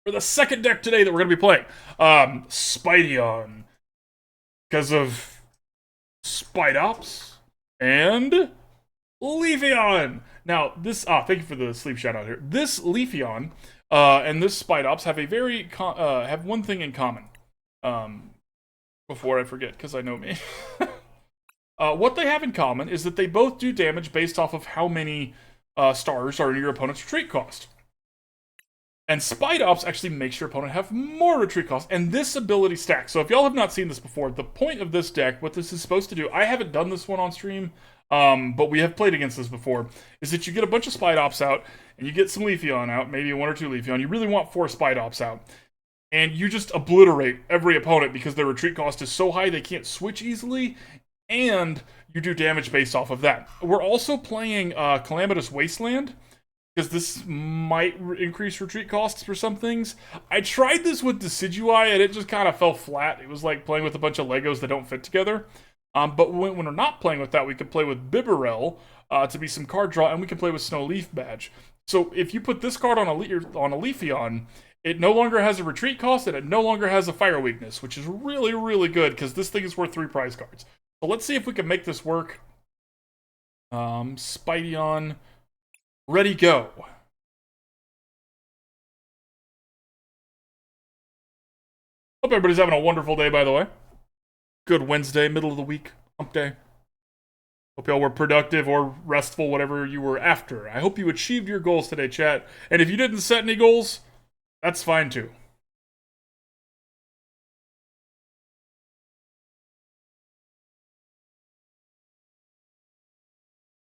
for the second deck today that we're going to be playing. Spideon, because of Spidops and Leafeon. Now, thank you for the sleep shout out here. This Leafeon and this Spidops have have one thing in common. Before I forget, because I know me. What they have in common is that they both do damage based off of how many stars are in your opponent's retreat cost. And Spidops actually makes your opponent have more retreat cost, and this ability stacks. So if y'all have not seen this before, the point of this deck, what this is supposed to do, I haven't done this one on stream, but we have played against this before, is that you get a bunch of Spidops out, and you get some Leafeon out, maybe one or two Leafeon. You really want 4 Spidops out. And you just obliterate every opponent because their retreat cost is so high they can't switch easily, and you do damage based off of that. We're also playing Calamitous Wasteland, because this might increase retreat costs for some things. I tried this with Decidueye, and it just kind of fell flat. It was like playing with a bunch of Legos that don't fit together. But when we're not playing with that, we can play with Bibarel to be some card draw, and we can play with Snow Leaf Badge. So if you put this card on a Leafeon, it no longer has a retreat cost, and it no longer has a fire weakness, which is really, really good, because this thing is worth 3 prize cards. So let's see if we can make this work. Spideon, ready, go. Hope everybody's having a wonderful day, by the way. Good Wednesday, middle of the week, hump day. Hope y'all were productive or restful, whatever you were after. I hope you achieved your goals today, chat. And if you didn't set any goals, that's fine too.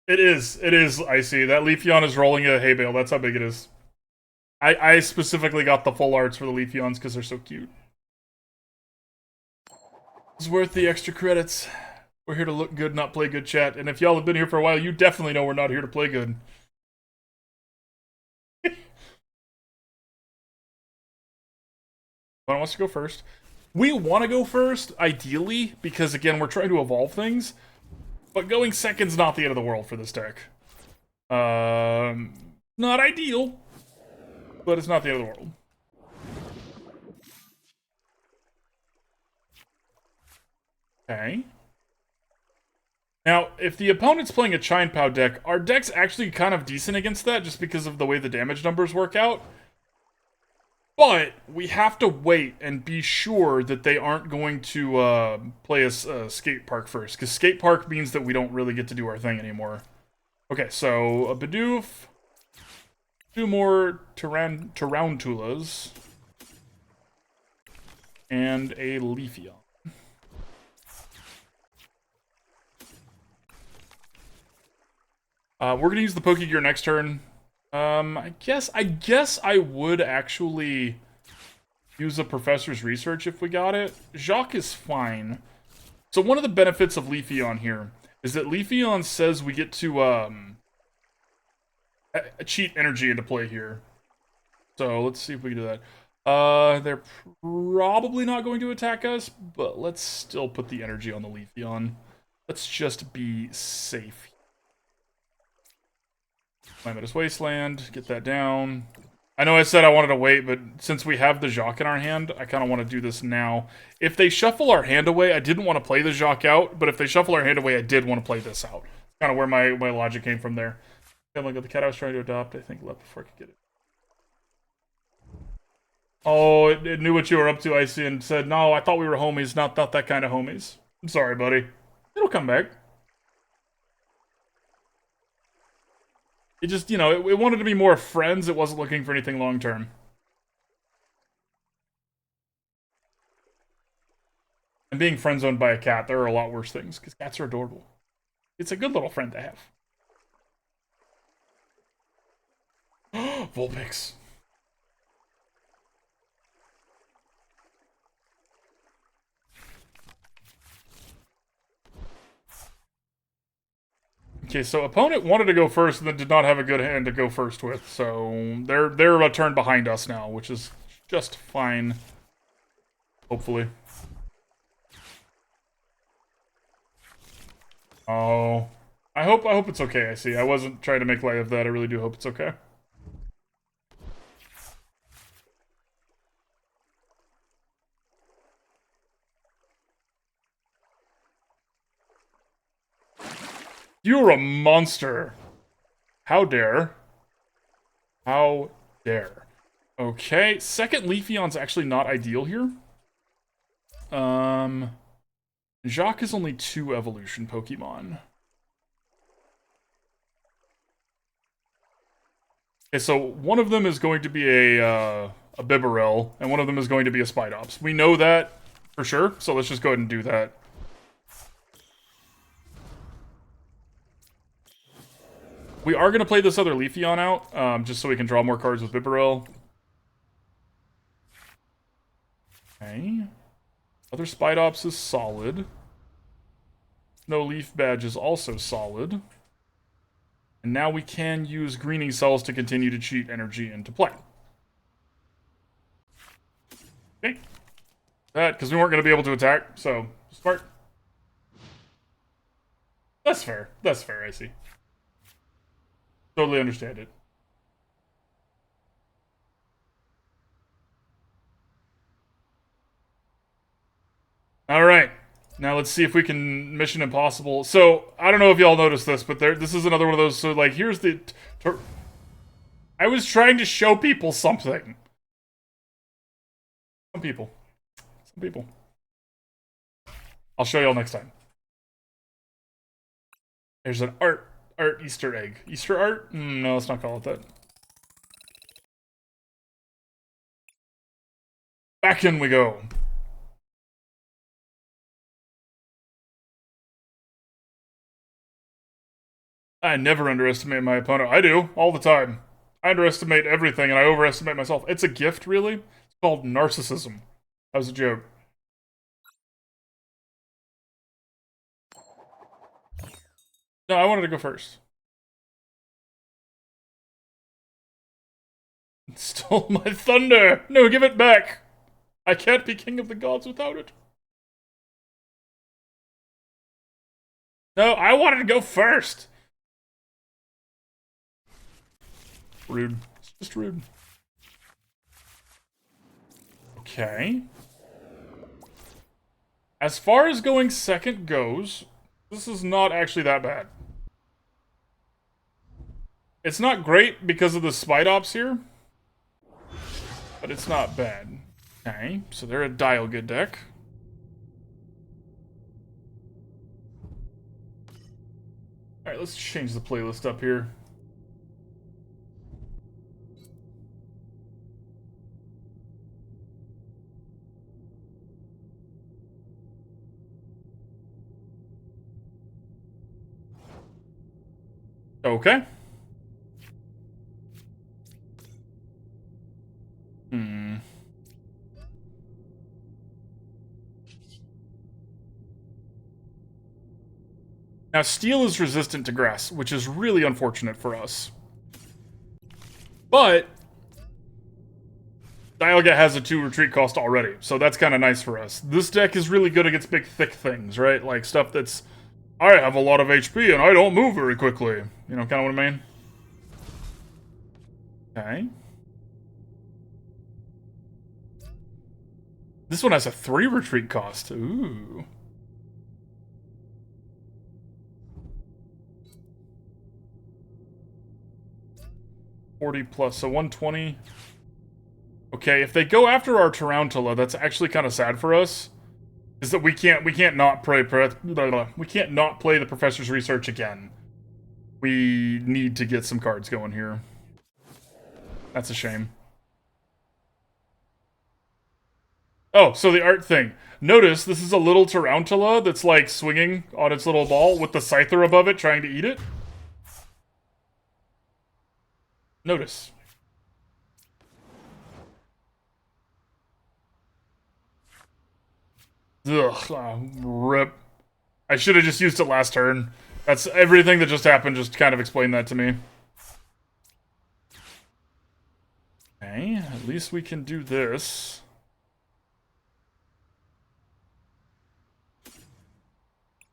It is, I see. That Leafeon is rolling a hay bale. That's how big it is. I specifically got the full arts for the Leafeons because they're so cute. It's worth the extra credits. We're here to look good, not play good, chat. And if y'all have been here for a while, you definitely know we're not here to play good. One wants to go first. We want to go first, ideally, because, again, we're trying to evolve things. But going second's not the end of the world for this deck. Not ideal, but it's not the end of the world. Okay. Now, if the opponent's playing a Chine-Pow deck, our deck's actually kind of decent against that, just because of the way the damage numbers work out. But we have to wait and be sure that they aren't going to play a skate park first, because skate park means that we don't really get to do our thing anymore. Okay, so a Bidoof, 2 more Tarountulas, and a Leafeon. We're gonna use the Pokégear next turn. I guess I would actually use a Professor's Research if we got it. Jacq is fine. So one of the benefits of Leafeon here is that Leafeon says we get to cheat energy into play here. So let's see if we can do that. They're probably not going to attack us, but let's still put the energy on the Leafeon. Let's just be safe. Calamitous Wasteland, get that down. I know I said I wanted to wait, but since we have the Jacq in our hand, I kind of want to do this now. If they shuffle our hand away, I didn't want to play the Jacq out, but if they shuffle our hand away, I did want to play this out. Kind of where my logic came from there. Okay, look at the cat I was trying to adopt. I think left before I could get it. Oh, it knew what you were up to, Icy, and said, no, I thought we were homies, not that kind of homies. I'm sorry, buddy. It'll come back. It just, you know, it wanted to be more friends. It wasn't looking for anything long-term. And being friend-zoned by a cat, there are a lot worse things, because cats are adorable. It's a good little friend to have. Vulpix. Okay, so opponent wanted to go first and then did not have a good hand to go first with, so they're a turn behind us now, which is just fine. Hopefully. Oh, I hope it's okay. I see. I wasn't trying to make light of that. I really do hope it's okay. You're a monster. How dare. How dare. Okay, second Leafeon's actually not ideal here. Jacq is only 2 evolution Pokemon. Okay, so one of them is going to be a Bibarel, and one of them is going to be a Spidops. We know that for sure, so let's just go ahead and do that. We are going to play this other Leafeon out, just so we can draw more cards with Bibarel. Okay. Other Spidops is solid. No Leaf Badge is also solid. And now we can use Greening Cells to continue to cheat energy into play. Okay. That, because we weren't going to be able to attack, so smart. That's fair. That's fair, I see. Totally understand it. Alright. Now let's see if we can Mission Impossible. So, I don't know if y'all noticed this, but this is another one of those, so like, here's the... I was trying to show people something. Some people. Some people. I'll show y'all next time. There's an art Easter egg. Easter art? No, let's not call it that. Back in we go. I never underestimate my opponent. I do, all the time. I underestimate everything and I overestimate myself. It's a gift, really. It's called narcissism. That was a joke. No, I wanted to go first. It stole my thunder! No, give it back! I can't be king of the gods without it. No, I wanted to go first! Rude. It's just rude. Okay. As far as going second goes, this is not actually that bad. It's not great because of the Spidops here, but it's not bad. Okay, so they're a Dialga deck. Alright, let's change the playlist up here. Okay. Now, Steel is resistant to grass, which is really unfortunate for us. But Dialga has a 2 retreat cost already, so that's kind of nice for us. This deck is really good against big, thick things, right? Like stuff that's, I have a lot of HP and I don't move very quickly. You know, kind of what I mean? Okay. This one has a 3 retreat cost. Ooh. +, so 120. Okay, if they go after our Tarountula, that's actually kind of sad for us. Is that we can't not play the Professor's Research again. We need to get some cards going here. That's a shame. Oh, so the art thing. Notice this is a little Tarountula that's like swinging on its little ball with the Scyther above it trying to eat it. Notice. Ugh, rip. I should have just used it last turn. That's everything that just happened, just kind of explained that to me. Okay, at least we can do this.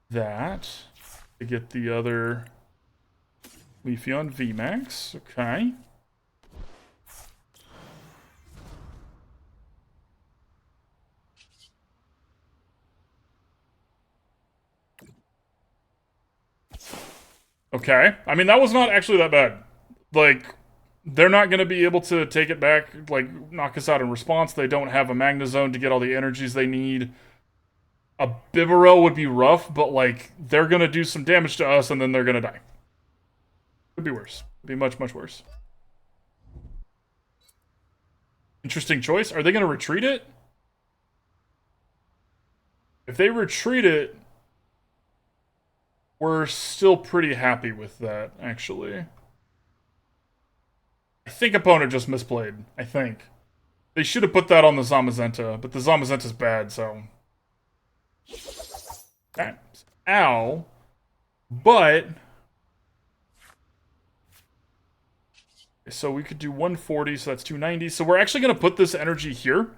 That. To get the other Leafeon VMAX. Okay. Okay. I mean, that was not actually that bad. Like, they're not going to be able to take it back, like, knock us out in response. They don't have a Magnezone to get all the energies they need. A Bibarel would be rough, but, like, they're going to do some damage to us, and then they're going to die. Could be worse. Could be much, much worse. Interesting choice. Are they going to retreat it? If they retreat it, we're still pretty happy with that, actually. I think opponent just misplayed. I think. They should have put that on the Zamazenta, but the Zamazenta's bad, so... Okay. Ow. But... So we could do 140, so that's 290. So we're actually going to put this energy here.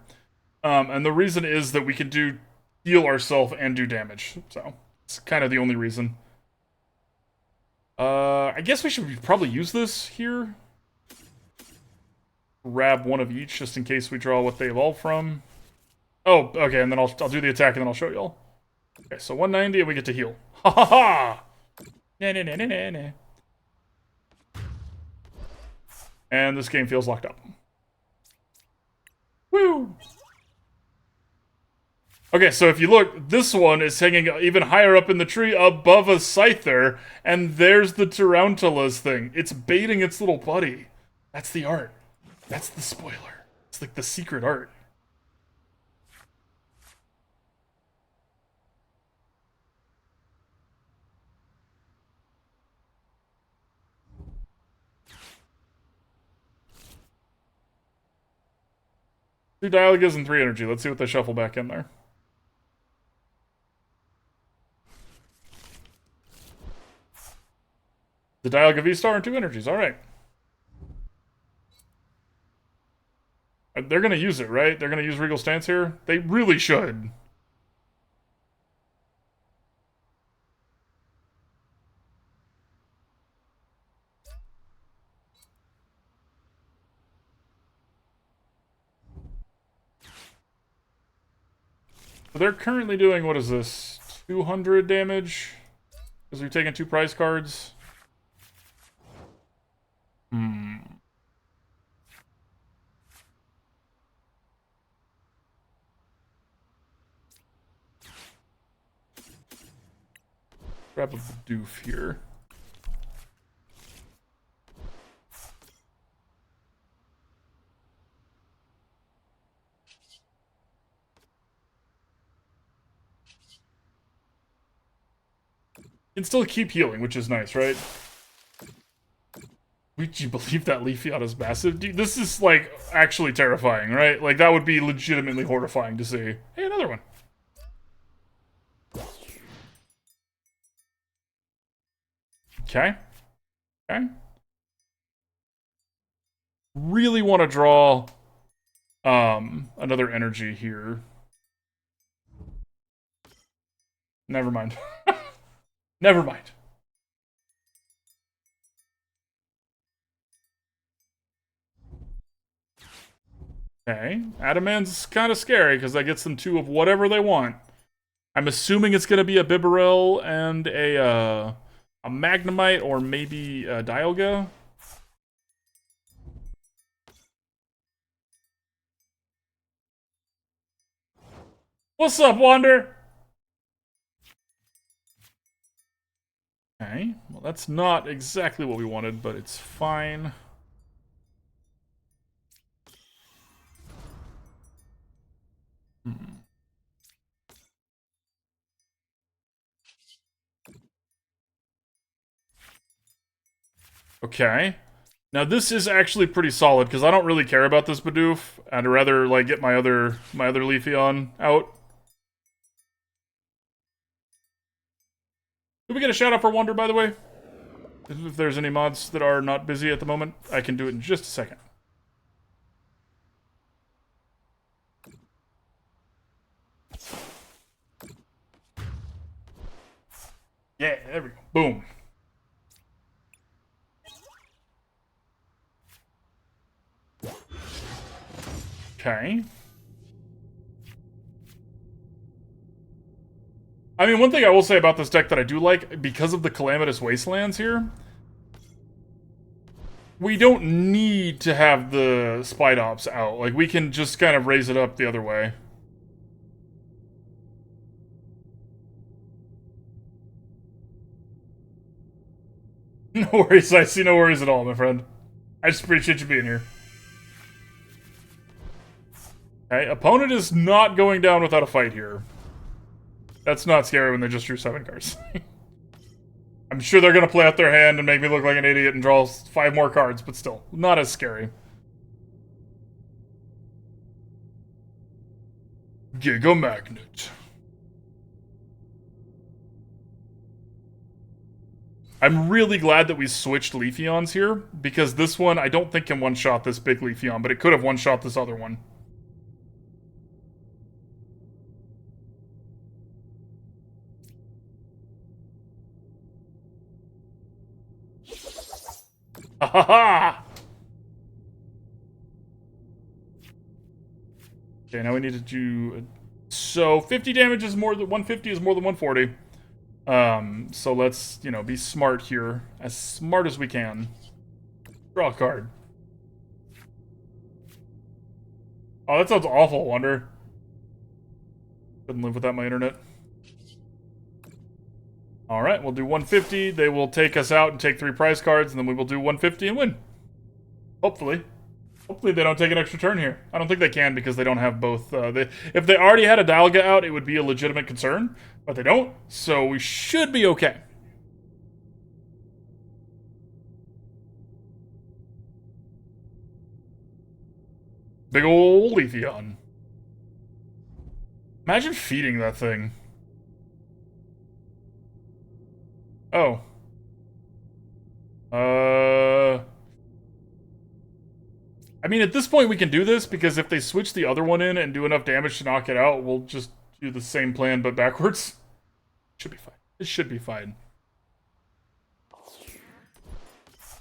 And the reason is that we can do heal ourselves and do damage. So it's kind of the only reason. I guess we should probably use this here. Grab one of each just in case we draw what they evolve from. Oh, okay, and then I'll do the attack and then I'll show y'all. Okay, so 190 and we get to heal. Ha ha ha! Nah, nah, nah, nah, nah. And this game feels locked up. Woo! Okay, so if you look, this one is hanging even higher up in the tree above a Scyther, and there's the Tarountula's thing. It's baiting its little buddy. That's the art. That's the spoiler. It's like the secret art. Two Dialgas and 3 energy. Let's see what they shuffle back in there. The Dialga V-Star and 2 energies. Alright. They're gonna use it, right? They're gonna use Regal Stance here? They really should. So they're currently doing, what is this? 200 damage? Because we've taken 2 prize cards. Grab a Bidoof here. You can still keep healing, which is nice, right? Would you believe that Leafeon is massive? Dude, this is, like, actually terrifying, right? Like, that would be legitimately horrifying to see. Hey, another one. Okay. Okay. Really want to draw another energy here. Never mind. Never mind. Okay. Adamant's kind of scary because that gets them 2 of whatever they want. I'm assuming it's going to be a Bibarel and a Magnemite or maybe a Dialga. What's up, Wander? Okay, well that's not exactly what we wanted, but it's fine. Okay. Now this is actually pretty solid because I don't really care about this Bidoof. I'd rather like get my other Leafeon out. Did we get a shout out for Wonder, by the way? If there's any mods that are not busy at the moment, I can do it in just a second. Yeah, there we go. Boom. Okay. I mean, one thing I will say about this deck that I do like, because of the Calamitous Wastelands here, we don't need to have the Spidops out. Like, we can just kind of raise it up the other way. No worries, I see no worries at all, my friend. I just appreciate you being here. Okay, opponent is not going down without a fight here. That's not scary when they just drew 7 cards. I'm sure they're going to play out their hand and make me look like an idiot and draw 5 more cards, but still, not as scary. Giga Magnet. I'm really glad that we switched Leafeons here, because this one I don't think can one-shot this big Leafeon, but it could have one-shot this other one. Ha! Okay, now we need to do... So, 50 damage is more than... 150 is more than 140. So let's, you know, be smart here. As smart as we can. Draw a card. Oh, that sounds awful, Wonder. Couldn't live without my internet. Alright, we'll do 150. They will take us out and take 3 prize cards, and then we will do 150 and win. Hopefully. Hopefully they don't take an extra turn here. I don't think they can because they don't have both. If they already had a Dialga out, it would be a legitimate concern. But they don't, so we should be okay. Big ol' Leafeon. Imagine feeding that thing. Oh. I mean, at this point we can do this, because if they switch the other one in and do enough damage to knock it out, we'll just do the same plan, but backwards. Should be fine. It should be fine.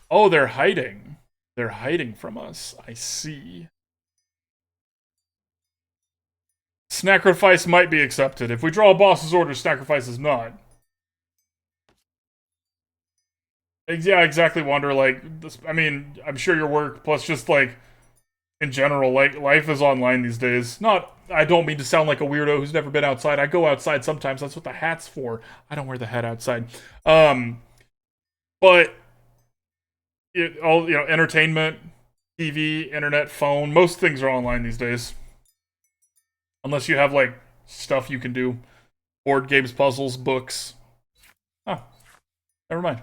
Oh, they're hiding. They're hiding from us. I see. Sacrifice might be accepted. If we draw a boss's order, sacrifice is not. Yeah, exactly, Wander. Like, this, I mean, I'm sure your work, plus just, like, in general, like, life is online these days. I don't mean to sound like a weirdo who's never been outside. I go outside sometimes. That's what the hat's for. I don't wear the hat outside. But, all, you know, entertainment, TV, internet, phone, most things are online these days. Unless you have, like, stuff you can do. Board games, puzzles, books. Oh, never mind.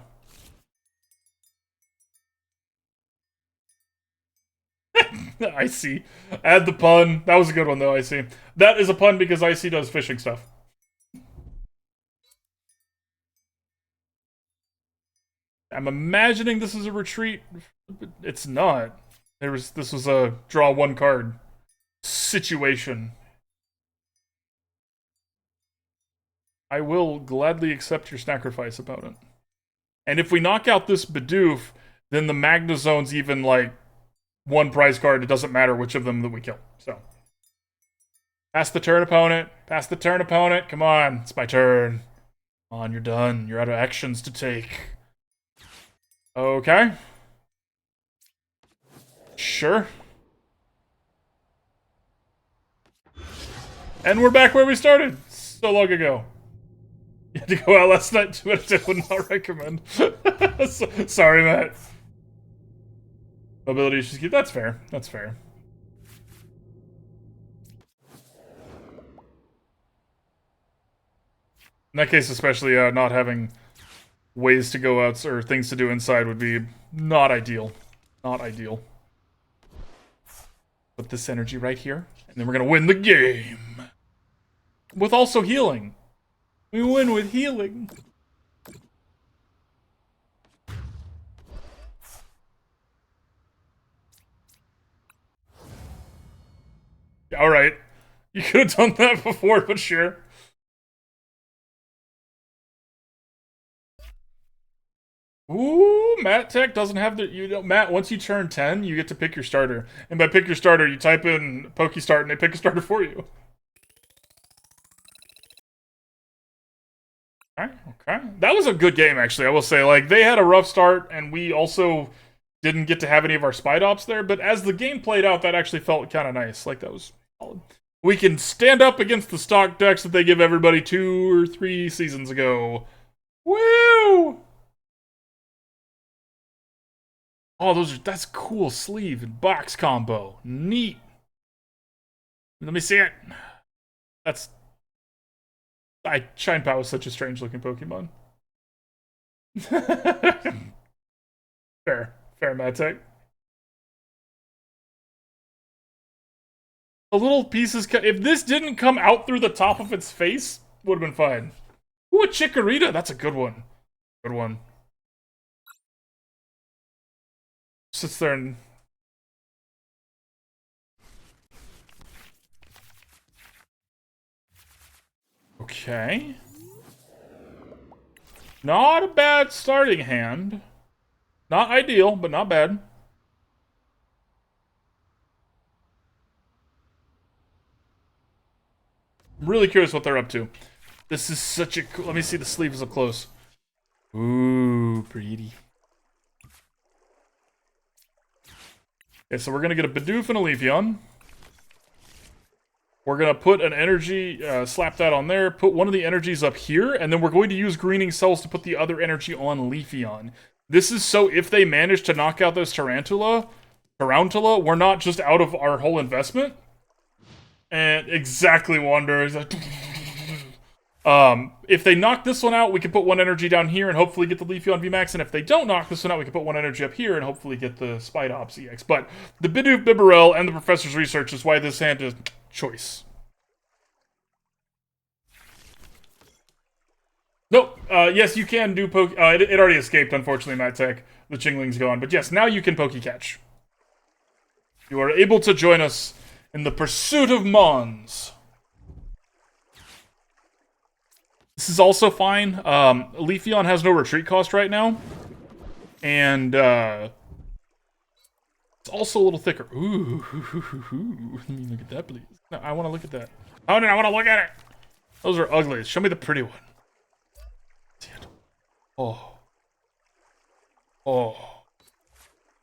I see. Add the pun. That was a good one, though, I see. That is a pun because IC does fishing stuff. I'm imagining this is a retreat. It's not. This was a draw 1 card situation. I will gladly accept your sacrifice about it. And if we knock out this Bidoof, then the Magnazone's even, like, 1 prize card. It doesn't matter which of them that we kill. So, pass the turn, opponent. Pass the turn, opponent. Come on, it's my turn. Come on, you're done. You're out of actions to take. Okay. Sure. And we're back where we started so long ago. You had to go out last night, but I would not recommend. Sorry, Matt. Mobility issues. That's fair. That's fair. In that case, especially, not having ways to go out or things to do inside would be not ideal. Not ideal. Put this energy right here, and then we're gonna win the game. With also healing. We win with healing. Alright. You could have done that before, but sure. Ooh, Matt Tech doesn't have the... Matt, once you turn 10, you get to pick your starter. And by pick your starter, you type in Pokestart and they pick a starter for you. Okay. That was a good game, actually, I will say. Like, they had a rough start, and we also didn't get to have any of our Spidops there, but as the game played out, that actually felt kind of nice. Like, that was solid. We can stand up against the stock decks that they give everybody 2 or 3 seasons ago. Woo! Oh, that's cool sleeve and box combo. Neat. Let me see it. Shine Pow is such a strange looking Pokemon. Fair, Matek. The little pieces. If this didn't come out through the top of its face, would have been fine. Ooh, a Chikorita. That's a good one. Good one. Sits there and. Okay. Not a bad starting hand. Not ideal, but not bad. I'm really curious what they're up to. This is such a cool... Let me see the sleeves up close. Ooh, pretty. Okay, so we're going to get a Bidoof and a Leafeon. We're going to put an energy, slap that on there, put one of the energies up here, and then we're going to use Greening Cells to put the other energy on Leafeon. This is so if they manage to knock out this Tarountula, we're not just out of our whole investment. And exactly, Wander. If they knock this one out, we can put one energy down here and hopefully get the Leafeon VMAX. And if they don't knock this one out, we can put one energy up here and hopefully get the Spidops EX. But the Bidoof, Bibarel, and the Professor's research is why this hand is choice. Nope. Yes, you can do Poke... it already escaped, unfortunately, Mattech. The Chingling's gone. But yes, now you can Poke-Catch. You are able to join us in the pursuit of Mons. This is also fine. Leafeon has no retreat cost right now. And, it's also a little thicker. Ooh, let me look at that, please. No, I want to look at that. Oh, no, I want to look at it. Those are ugly. Show me the pretty one. Oh. Oh.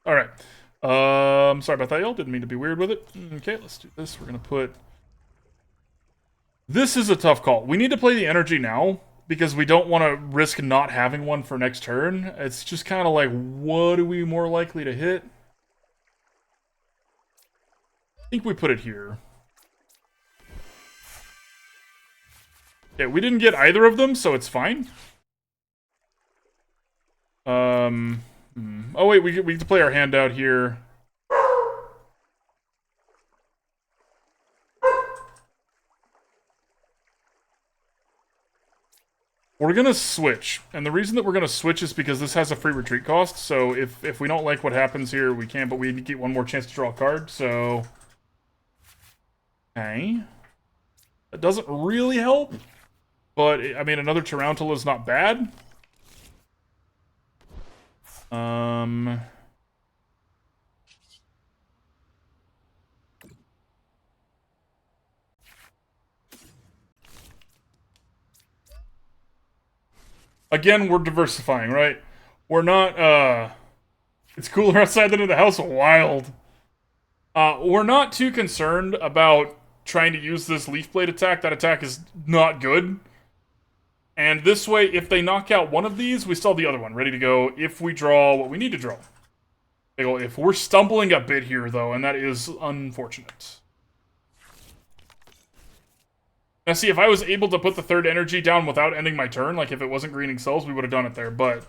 Alright. Sorry about that, y'all. Didn't mean to be weird with it. Okay, let's do this. We're gonna put... This is a tough call. We need to play the energy now, because we don't want to risk not having one for next turn. It's just kind of like, what are we more likely to hit? I think we put it here. Yeah, we didn't get either of them, so it's fine. Oh wait, we get to play our hand out here. We're gonna switch, and the reason that we're gonna switch is because this has a free retreat cost, so if we don't like what happens here, we can, but we get one more chance to draw a card, so... Okay. That doesn't really help, but, I mean, another Tarountula is not bad. Again, we're diversifying, right? We're not, it's cooler outside than in the house. Wild. We're not too concerned about trying to use this Leaf Blade attack. That attack is not good. And this way, if they knock out one of these, we still have the other one ready to go if we draw what we need to draw. If we're stumbling a bit here, though, and that is unfortunate. Now, see, if I was able to put the third energy down without ending my turn, like if it wasn't Greening Cells, we would have done it there, but...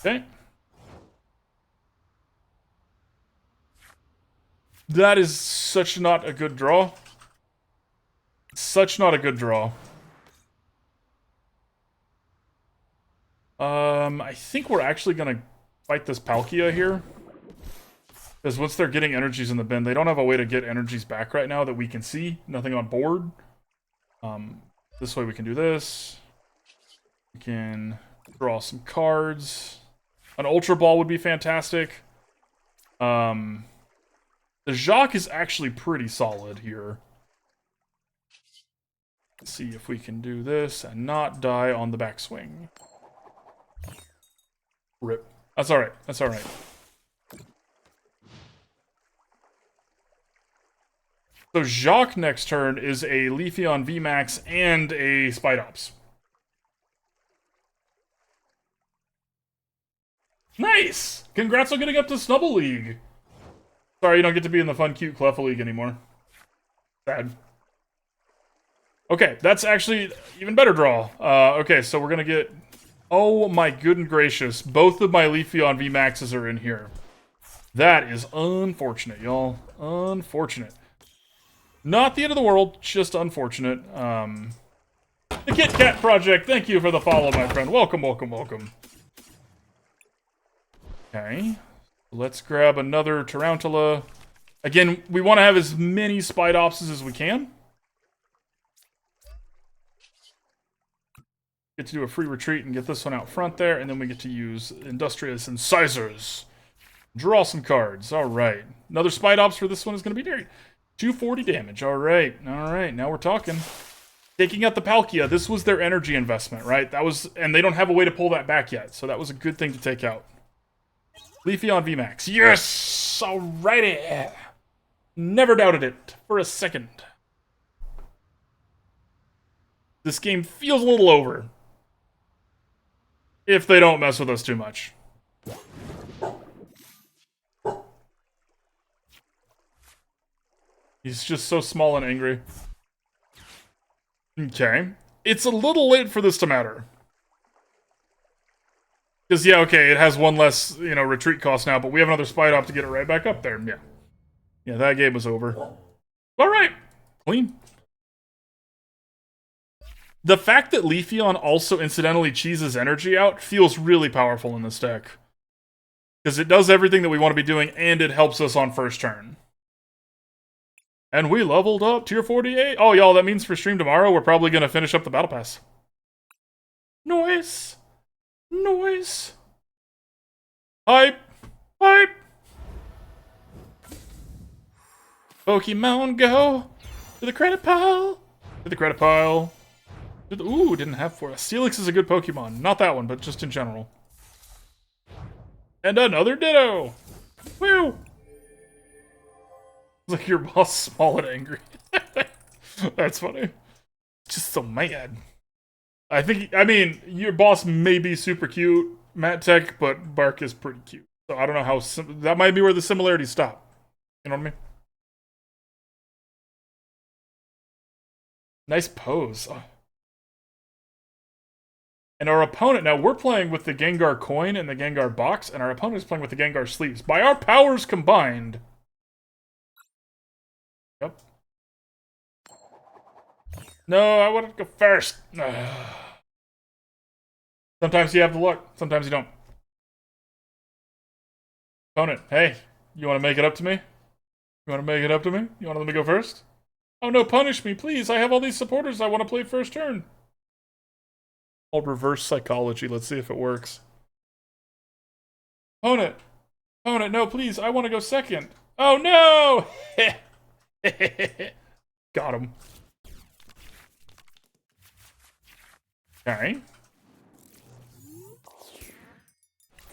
Okay. That is such not a good draw. Such not a good draw. I think we're actually gonna fight this Palkia here. Because once they're getting energies in the bin, they don't have a way to get energies back right now that we can see. Nothing on board. This way we can do this. We can draw some cards. An Ultra Ball would be fantastic. The Jacq is actually pretty solid here. Let's see if we can do this and not die on the backswing. Rip. That's alright. That's alright. So Jacq next turn is a Leafeon VMAX and a Spidops. Nice! Congrats on getting up to Snubble League. Sorry, you don't get to be in the fun, cute Cleffa League anymore. Sad. Okay, that's actually even better draw. Okay, so we're gonna get... Oh my good and gracious. Both of my Leafeon VMAXs are in here. That is unfortunate, y'all. Unfortunate. Not the end of the world, just unfortunate. The Kit Kat Project, thank you for the follow, my friend. Welcome, welcome, welcome. Okay. Let's grab another Tarountula. Again, we want to have as many Spidopses as we can. Get to do a free retreat and get this one out front there, and then we get to use Industrious Incisors. Draw some cards. Alright. Another Spidops for this one is going to be great. 240 damage. Alright. Alright. Now we're talking. Taking out the Palkia. This was their energy investment, right? That was, and they don't have a way to pull that back yet, so that was a good thing to take out. Leafeon VMAX. Yes! Alrighty! Never doubted it for a second. This game feels a little over. If they don't mess with us too much. He's just so small and angry. Okay. It's a little late for this to matter. Because, yeah, okay, it has one less, you know, retreat cost now, but we have another Spidop to get it right back up there. Yeah. Yeah, that game was over. Alright. Clean. The fact that Leafeon also incidentally cheeses energy out feels really powerful in this deck. Because it does everything that we want to be doing, and it helps us on first turn. And we leveled up tier 48. Oh, y'all, that means for stream tomorrow, we're probably going to finish up the Battle Pass. Noise. Noise. Hype. Hype. Pokemon Go. To the credit pile. To the credit pile. Ooh, didn't have for us. Steelix is a good Pokemon. Not that one, but just in general. And another Ditto. Woo. Like your boss small and angry. That's funny. Just so mad. I mean, your boss may be super cute, Matt Tech, but Bark is pretty cute. So I don't know how, that might be where the similarities stop. You know what I mean? Nice pose. Oh. And our opponent, now we're playing with the Gengar coin and the Gengar box, and our opponent is playing with the Gengar sleeves. By our powers combined... Yep. No, I want to go first. Sometimes you have the luck. Sometimes you don't. Opponent, hey, you want to make it up to me? You want to make it up to me? You want to let me go first? Oh no, punish me, please. I have all these supporters I want to play first turn. I'll reverse psychology. Let's see if it works. Opponent. Opponent, no, please. I want to go second. Oh no! Got him. Okay.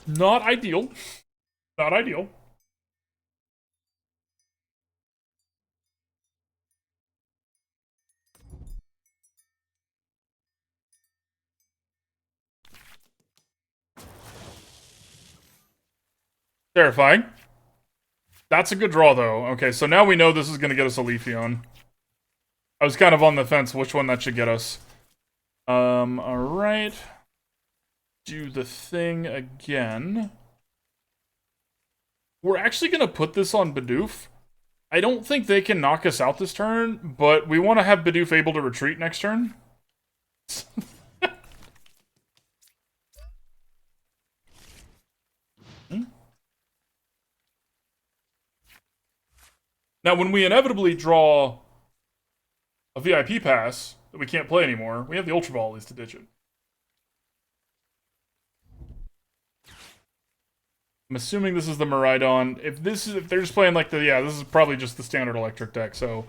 Not ideal. Not ideal. Terrifying. That's a good draw, though. Okay, so now we know this is going to get us a Leafeon. I was kind of on the fence which one that should get us. Alright. Do the thing again. We're actually going to put this on Bidoof. I don't think they can knock us out this turn, but we want to have Bidoof able to retreat next turn. Now, when we inevitably draw a VIP pass that we can't play anymore, we have the Ultra Ball at least to ditch it. I'm assuming this is the Miraidon. If they're just playing like this is probably just the standard electric deck. So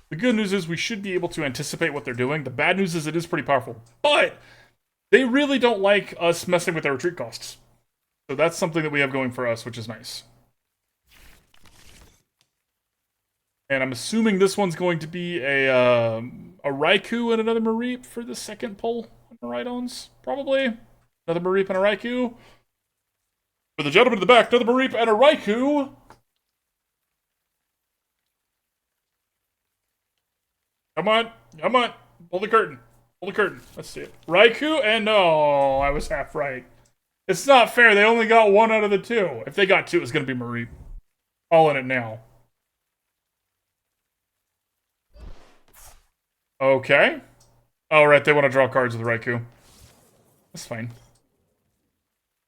the good news is we should be able to anticipate what they're doing. The bad news is it is pretty powerful, but they really don't like us messing with their retreat costs. So that's something that we have going for us, which is nice. And I'm assuming this one's going to be a Raikou and another Mareep for the second pull on Miraidons, probably. Another Mareep and a Raikou. For the gentleman in the back, another Mareep and a Raikou. Come on, come on. Pull the curtain. Pull the curtain. Let's see it. Raikou and no, I was half right. It's not fair. They only got one out of the two. If they got two, it's going to be Mareep. All in it now. Okay. Oh, right. They want to draw cards with Raikou. That's fine.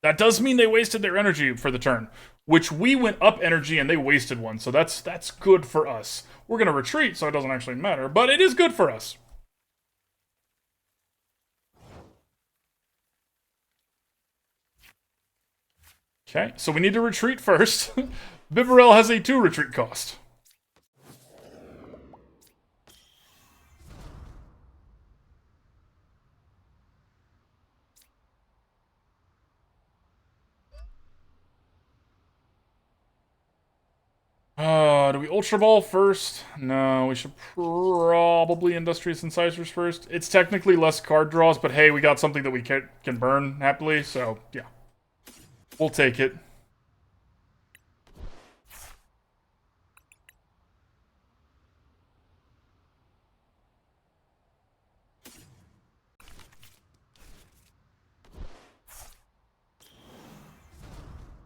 That does mean they wasted their energy for the turn, which we went up energy and they wasted one. So that's good for us. We're going to retreat, so it doesn't actually matter, but it is good for us. Okay, so we need to retreat first. Bibarel has a 2 retreat cost. Do we Ultra Ball first? No, we should probably Industrious Incisors first. It's technically less card draws, but hey, we got something that we can burn happily, so yeah. We'll take it.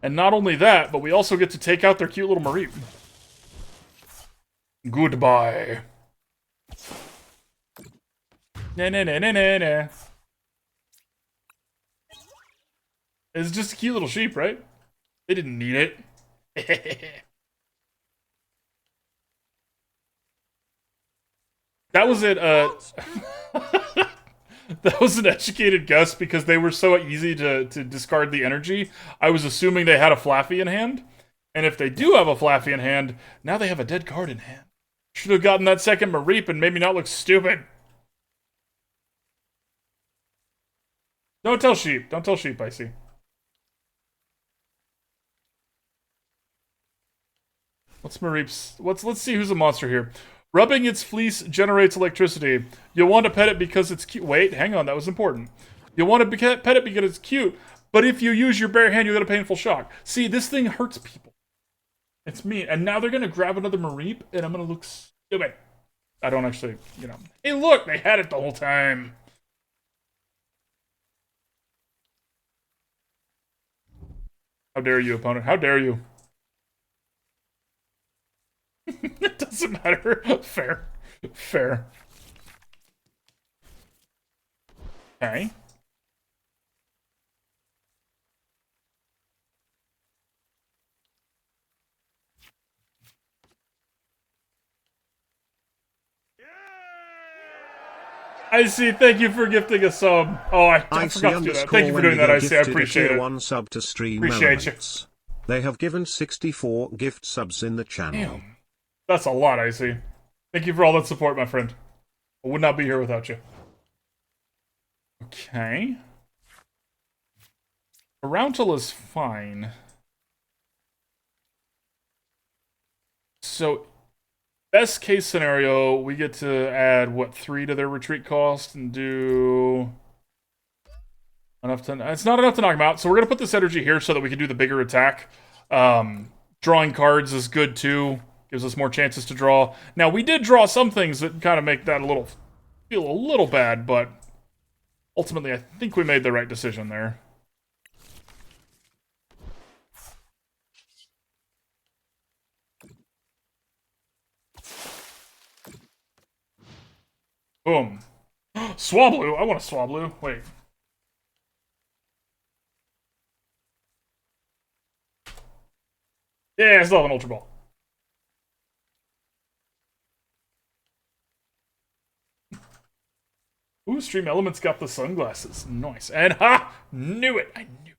And not only that, but we also get to take out their cute little Mareep. Goodbye. Nah. It's just a cute little sheep, right? They didn't need it. That was it, that was an educated guess because they were so easy to discard the energy. I was assuming they had a Flaffy in hand. And if they do have a Flaffy in hand, now they have a dead card in hand. Should have gotten that second Mareep and made me not look stupid. Don't tell sheep. Don't tell sheep, I see. What's Mareep's? Let's see who's a monster here. Rubbing its fleece generates electricity. You'll want to pet it because it's cute. Wait, hang on, that was important. You'll want to pet it because it's cute, but if you use your bare hand, you'll get a painful shock. See, this thing hurts people. It's me. And now they're going to grab another Mareep, and I'm going to look stupid. I don't actually, you know. Hey, look, they had it the whole time. How dare you, opponent? How dare you? It doesn't matter. Fair. Fair. Okay. I see. Thank you for gifting a sub. Oh, I forgot to do that. Thank you for doing that, I see. I appreciate it. One sub to stream appreciate elements. You. They have given 64 gift subs in the channel. Damn. That's a lot, I see. Thank you for all that support, my friend. I would not be here without you. Okay. Tarountula's fine. So, best case scenario, we get to add, what, 3 to their retreat cost and do enough to... It's not enough to knock them out, so we're going to put this energy here so that we can do the bigger attack. Drawing cards is good, too. Gives us more chances to draw. Now, we did draw some things that kind of make that feel a little bad, but ultimately, I think we made the right decision there. Boom. Swablu. I want a Swablu. Wait. Yeah, I still have an Ultra Ball. Ooh, Stream Elements got the sunglasses. Nice. And ha! Knew it! I knew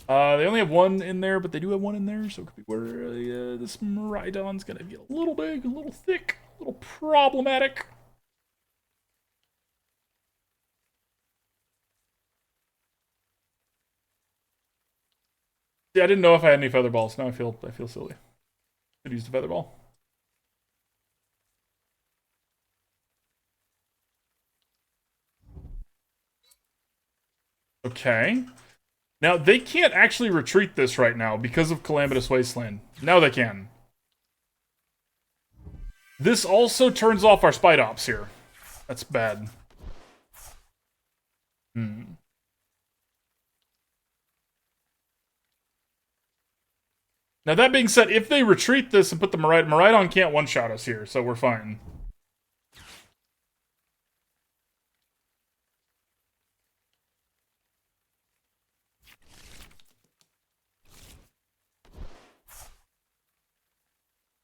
They only have one in there, but they do have one in there, so it could be where this Miraidon's gonna be a little big, a little thick, a little problematic. Yeah, I didn't know if I had any feather balls. Now I feel silly. Could use the feather ball. Okay. Now, they can't actually retreat this right now because of Calamitous Wasteland. Now they can. This also turns off our Spidops here. That's bad. Hmm. Now, that being said, if they retreat this and put the Miraidon can't one-shot us here, so we're fine.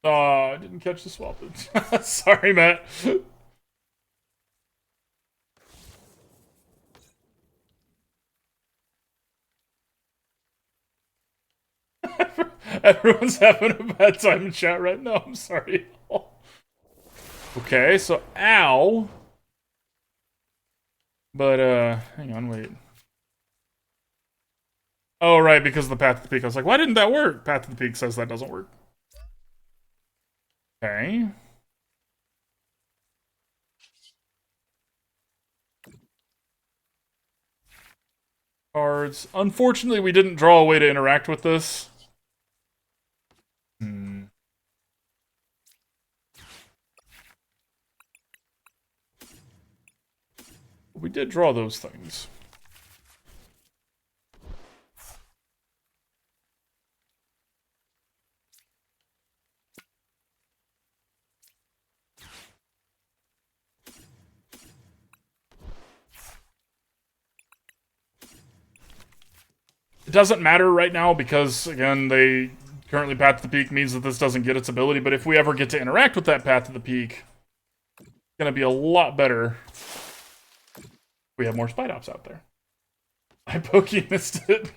I didn't catch the swap. Sorry, Matt. Everyone's having a bad time in chat right now. I'm sorry. Okay, so ow. But, hang on, wait. Oh, right, because of the Path to the Peak. I was like, why didn't that work? Path to the Peak says that doesn't work. Okay. Cards. Unfortunately, we didn't draw a way to interact with this. Hmm. We did draw those things. It doesn't matter right now because, again, they currently Path to the Peak means that this doesn't get its ability, but if we ever get to interact with that Path to the Peak, it's going to be a lot better. We have more Spidops out there. I pokey missed it.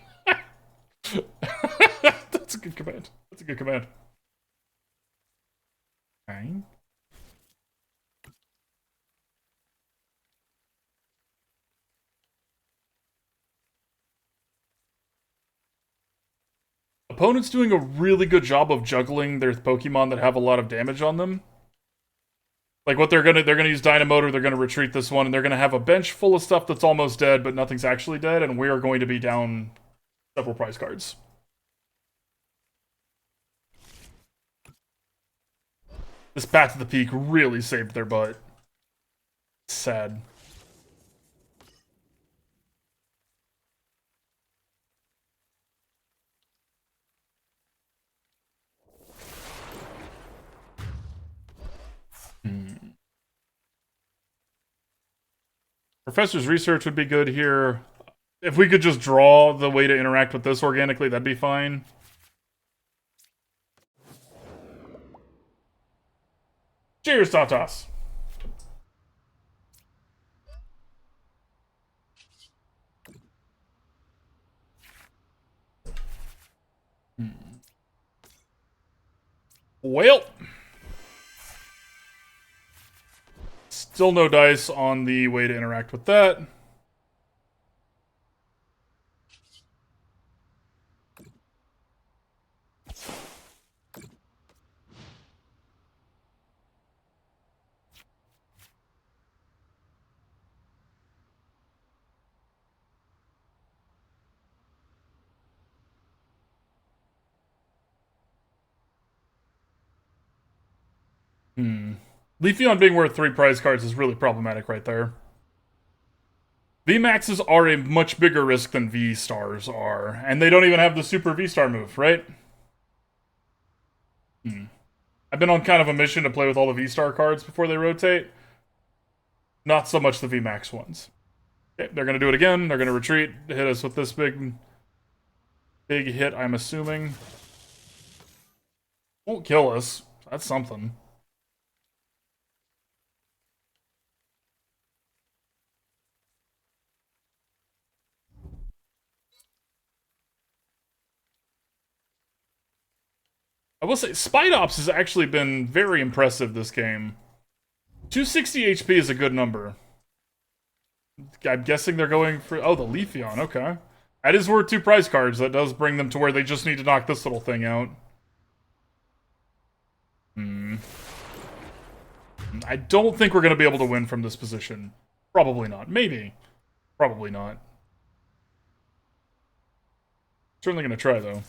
That's a good command. That's a good command. Okay. Opponent's doing a really good job of juggling their Pokemon that have a lot of damage on them. Like what they're gonna use Dynamotor, they're gonna retreat this one, and they're gonna have a bench full of stuff that's almost dead, but nothing's actually dead, and we are going to be down several prize cards. This Path to the Peak really saved their butt. Sad. Professor's Research would be good here. If we could just draw the way to interact with this organically, that'd be fine. Cheers, Tatas. Well, still no dice on the way to interact with that. Leafeon being worth 3 prize cards is really problematic right there. VMAXs are a much bigger risk than V-Stars are, and they don't even have the Super V-Star move, right? I've been on kind of a mission to play with all the V-Star cards before they rotate. Not so much the VMAX ones. Okay, they're going to do it again. They're going to retreat, hit us with this big hit, I'm assuming. Won't kill us. That's something. I will say, Spidops has actually been very impressive this game. 260 HP is a good number. I'm guessing they're going for... Oh, the Leafeon, okay. That is worth 2 prize cards. That does bring them to where they just need to knock this little thing out. I don't think we're going to be able to win from this position. Probably not. Maybe. Probably not. Certainly going to try, though.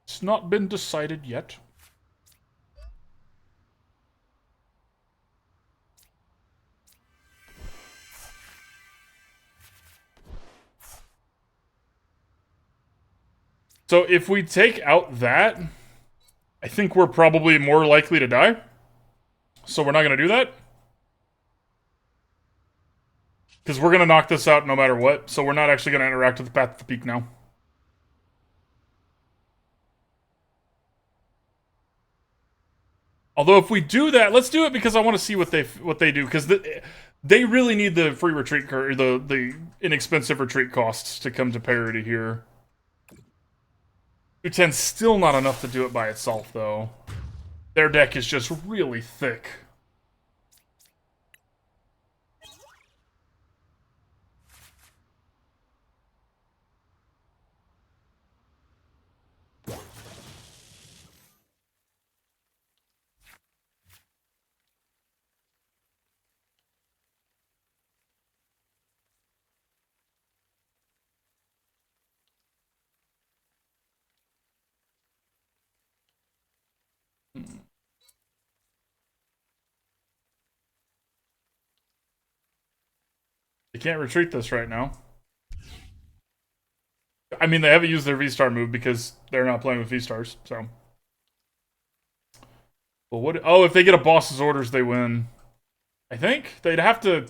It's not been decided yet. So if we take out that, I think we're probably more likely to die. So we're not going to do that. Because we're going to knock this out no matter what. So we're not actually going to interact with the Path to the Peak now. Although if we do that, let's do it because I want to see what they do. Because they really need the free retreat or the inexpensive retreat costs to come to parity here. 210's still not enough to do it by itself, though. Their deck is just really thick. They can't retreat this right now. I mean, they haven't used their V-Star move because they're not playing with V-Stars, so. Well, what? Oh, if they get a boss's orders, they win. I think they'd have to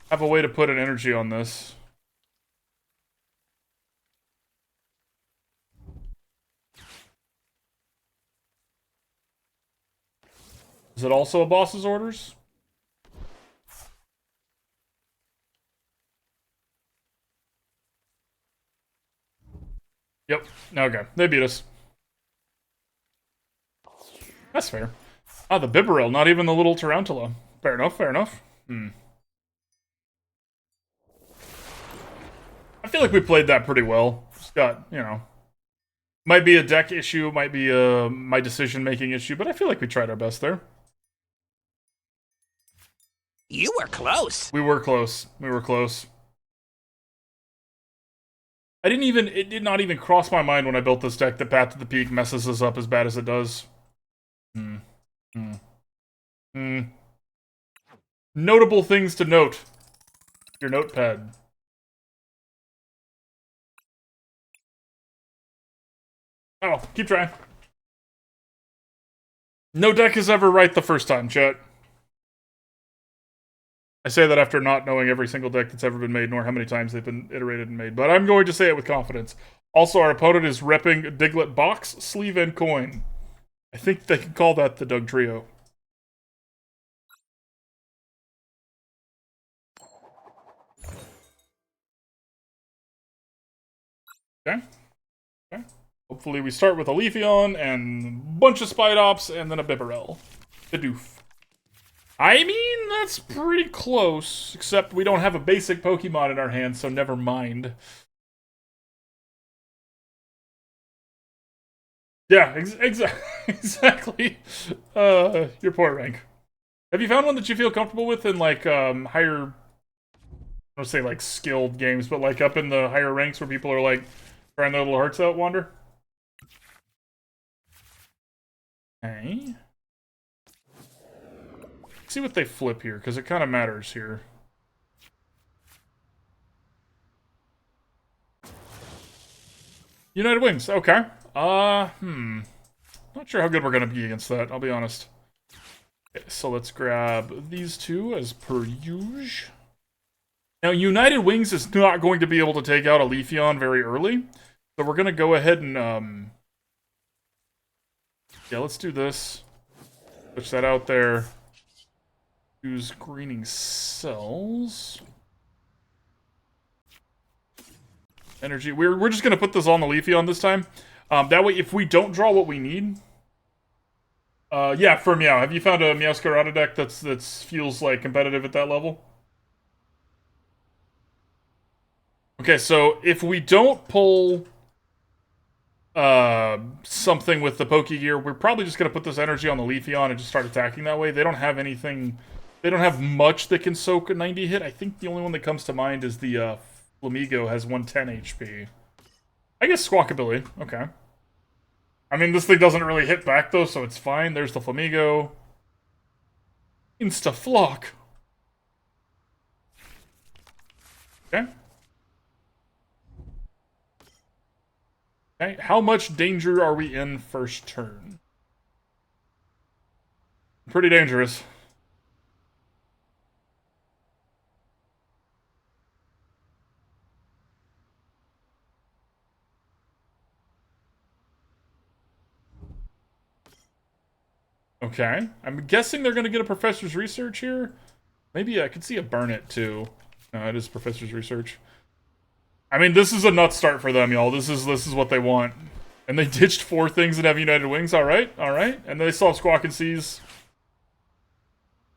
have a way to put an energy on this. Is it also a boss's orders? Yep. Okay. They beat us. That's fair. Ah, the Bibarel, not even the little Tarountula. Fair enough, fair enough. I feel like we played that pretty well. Just got, you know... Might be a deck issue, might be my decision-making issue, but I feel like we tried our best there. You were close. We were close. We were close. It did not even cross my mind when I built this deck that Path to the Peak messes us up as bad as it does. Notable things to note. Your notepad. Oh, keep trying. No deck is ever right the first time, chat. I say that after not knowing every single deck that's ever been made, nor how many times they've been iterated and made, but I'm going to say it with confidence. Also, our opponent is repping Diglett Box, Sleeve, and Coin. I think they can call that the Doug Trio. Okay. Okay. Hopefully we start with a Leafeon, and a bunch of Spidops, and then a Bibarel. Bidoof. I mean, that's pretty close, except we don't have a basic Pokemon in our hands, so never mind. Yeah, exactly. Your poor rank. Have you found one that you feel comfortable with in, like, higher... I don't say, like, skilled games, but, like, up in the higher ranks where people are, like, trying their little hearts out, Wander? Okay. See what they flip here, because it kind of matters here. United Wings, okay. Not sure how good we're going to be against that, I'll be honest. Okay, so let's grab these two as per usual. Now, United Wings is not going to be able to take out a Leafeon very early. So we're going to go ahead and, yeah, let's do this. Push that out there. Use greening cells. energy. We're just gonna put this on the Leafeon this time. That way, if we don't draw what we need, yeah, for Meow. Have you found a Meowscarada deck that's feels like competitive at that level? Okay, so if we don't pull something with the Pokégear, we're probably just gonna put this energy on the Leafeon and just start attacking that way. They don't have anything. They don't have much that can soak a 90 hit. I think the only one that comes to mind is the Flamigo has 110 HP. I guess Squawkabilly. Okay. I mean, this thing doesn't really hit back, though, so it's fine. There's the Flamigo. Insta-Flock. Okay. Okay, how much danger are we in first turn? Pretty dangerous. Okay. I'm guessing they're going to get a Professor's Research here. Maybe I could see a Burn It, too. No, it is Professor's Research. I mean, this is a nut start for them, y'all. This is what they want. And they ditched 4 things that have United Wings. Alright, alright. And they still have Squawk and Seas.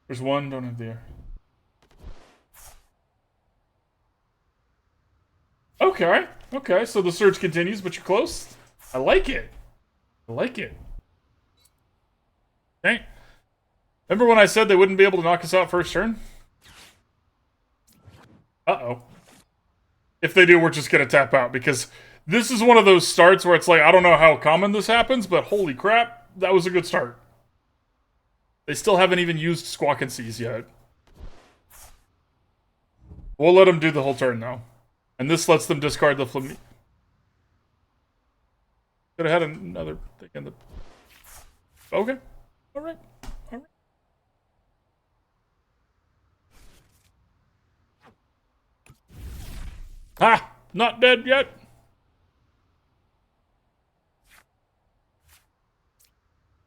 There's one, don't have the air. Okay, okay, so the surge continues, but you're close. I like it. I like it. Okay. Remember when I said they wouldn't be able to knock us out first turn? Uh-oh. If they do, we're just gonna tap out, because this is one of those starts where it's like, I don't know how common this happens, but holy crap, that was a good start. They still haven't even used Squawk and Seas yet. We'll let them do the whole turn, though. And this lets them discard the Flamigo. Could have had another thing in the... Okay. Alright. Alright. Ah! Not dead yet!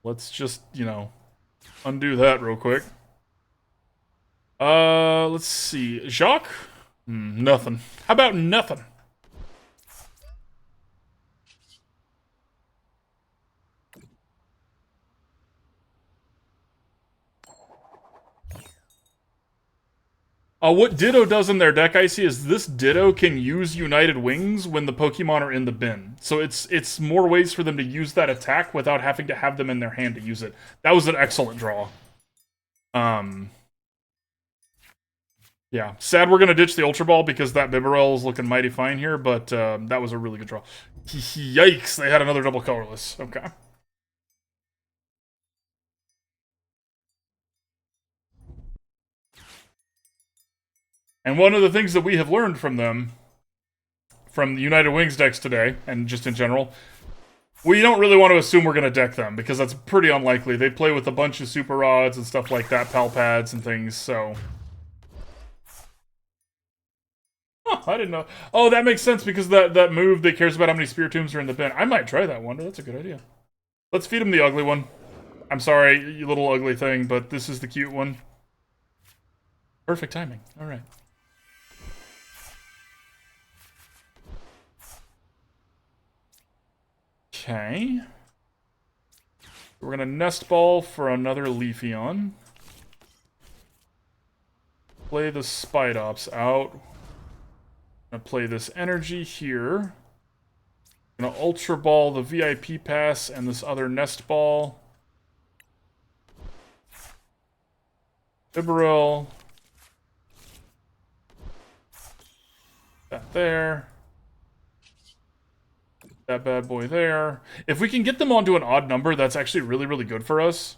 Let's just, you know, undo that real quick. Let's see. Jacq? Nothing. How about nothing? What Ditto does in their deck, I see, is this Ditto can use United Wings when the Pokemon are in the bin. So it's more ways for them to use that attack without having to have them in their hand to use it. That was an excellent draw. Yeah. Sad we're going to ditch the Ultra Ball because that Bibarel is looking mighty fine here, but that was a really good draw. Yikes, they had another double colorless. Okay. And one of the things that we have learned from them, from the United Wings decks today, and just in general, we don't really want to assume we're going to deck them, because that's pretty unlikely. They play with a bunch of Super Rods and stuff like that, PAL pads and things, so... Huh, I didn't know. Oh, that makes sense, because that move that cares about how many Spiritombs are in the bin. I might try that one. That's a good idea. Let's feed him the ugly one. I'm sorry, you little ugly thing, but this is the cute one. Perfect timing. All right. Okay. We're gonna Nest Ball for another Leafeon. Play the Spidops out. Gonna play this energy here. Gonna Ultra Ball the VIP Pass and this other Nest Ball. Bibarel. That there. That bad boy there. If we can get them onto an odd number, that's actually really, really good for us.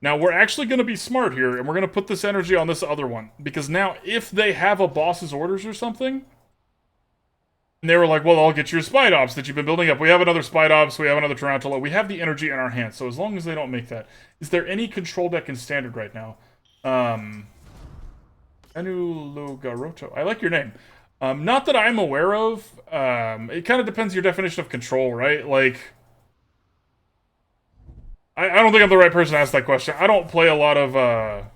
Now, we're actually going to be smart here, and we're going to put this energy on this other one. Because now, if they have a boss's orders or something, and they were like, well, I'll get your Spidops that you've been building up. We have another Spidops, we have another Tarountula. We have the energy in our hands, so as long as they don't make that. Is there any control deck in Standard right now? Garoto. I like your name. Not that I'm aware of. It kind of depends your definition of control, right? Like, I don't think I'm the right person to ask that question. I don't play a lot of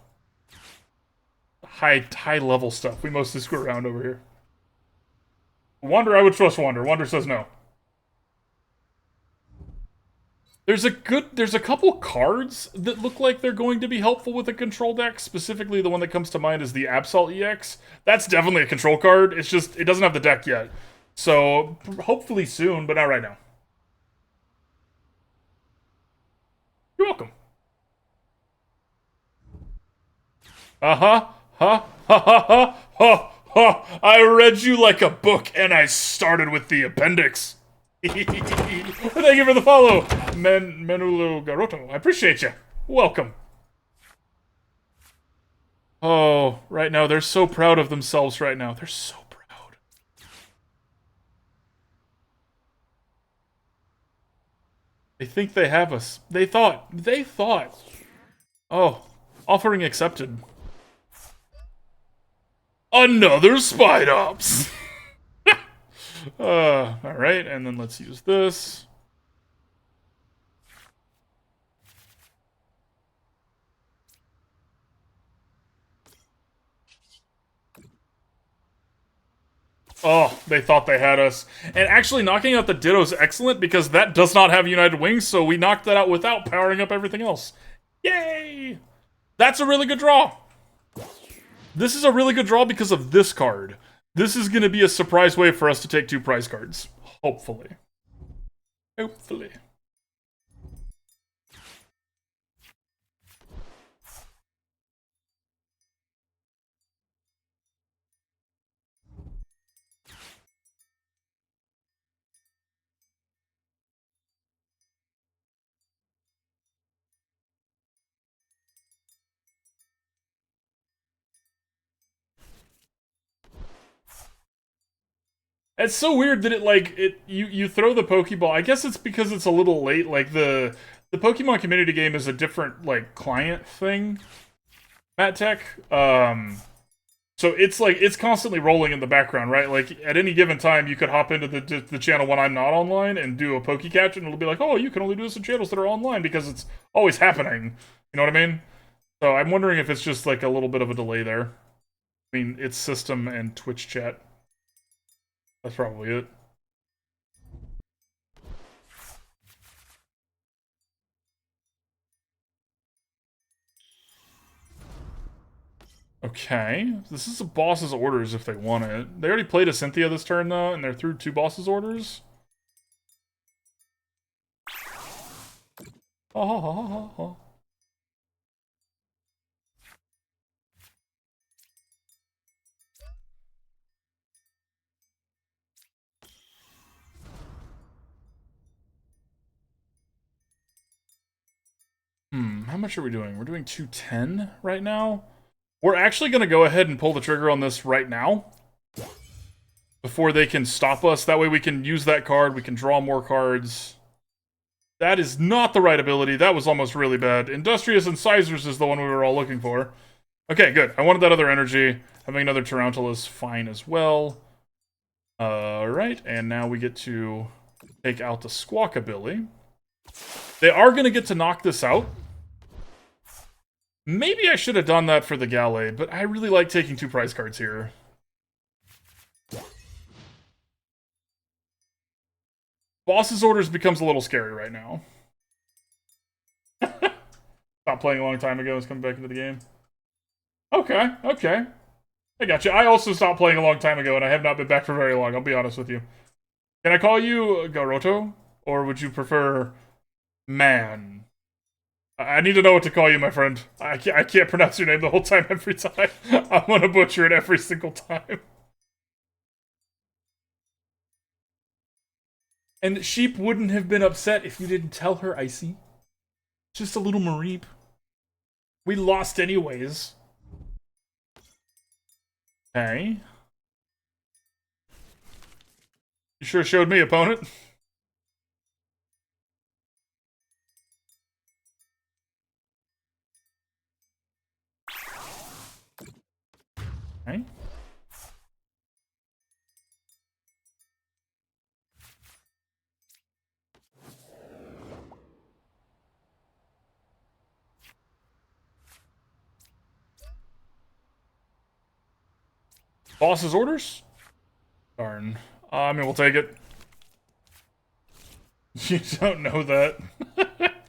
high level stuff. We mostly screw around over here. Wander, I would trust Wander. Wander says no. There's a couple cards that look like they're going to be helpful with a control deck. Specifically, the one that comes to mind is the Absol EX. That's definitely a control card. It's just, it doesn't have the deck yet. So, hopefully soon, but not right now. You're welcome. Ha ha ha ha ha. I read you like a book and I started with the appendix. Thank you for the follow, Menulo Garoto. I appreciate you. Welcome. Oh, right now, they're so proud of themselves right now. They're so proud. They think they have us. They thought. Oh, offering accepted. Another Spidops. Alright, and then let's use this. Oh, they thought they had us. And actually, knocking out the Ditto is excellent because that does not have United Wings, so we knocked that out without powering up everything else. Yay! That's a really good draw. This is a really good draw because of this card. This is going to be a surprise way for us to take 2 prize cards. Hopefully. Hopefully. It's so weird that you throw the Pokeball. I guess it's because it's a little late. Like the Pokemon community game is a different like client thing. Matt Tech. So it's constantly rolling in the background, right? Like at any given time, you could hop into the channel when I'm not online and do a Pokecatch, and it'll be like, oh, you can only do this in channels that are online because it's always happening. You know what I mean? So I'm wondering if it's just like a little bit of a delay there. I mean, it's system and Twitch chat. That's probably it. Okay, this is a boss's orders if they want it. They already played a Cynthia this turn though, and they're through 2 boss's orders. Oh. How much are we doing? We're doing 210 right now. We're actually going to go ahead and pull the trigger on this right now. Before they can stop us. That way we can use that card, we can draw more cards. That is not the right ability. That was almost really bad. Industrious Incisors is the one we were all looking for. Okay, good. I wanted that other energy. Having another Tarountula is fine as well. Alright, and now we get to take out the Squawkabilly. They are going to get to knock this out. Maybe I should have done that for the Gallade, but I really like taking 2 prize cards here. Boss's orders becomes a little scary right now. Stopped playing a long time ago, is coming back into the game. Okay. I got you. I also stopped playing a long time ago, and I have not been back for very long, I'll be honest with you. Can I call you Garoto? Or would you prefer Man? I need to know what to call you, my friend. I can't pronounce your name the whole time every time. I'm gonna butcher it every single time. And Sheep wouldn't have been upset if you didn't tell her, Icy. Just a little Mareep. We lost anyways. Okay. You sure showed me, opponent. Okay. Boss's orders? Darn. I mean, we'll take it. You don't know that.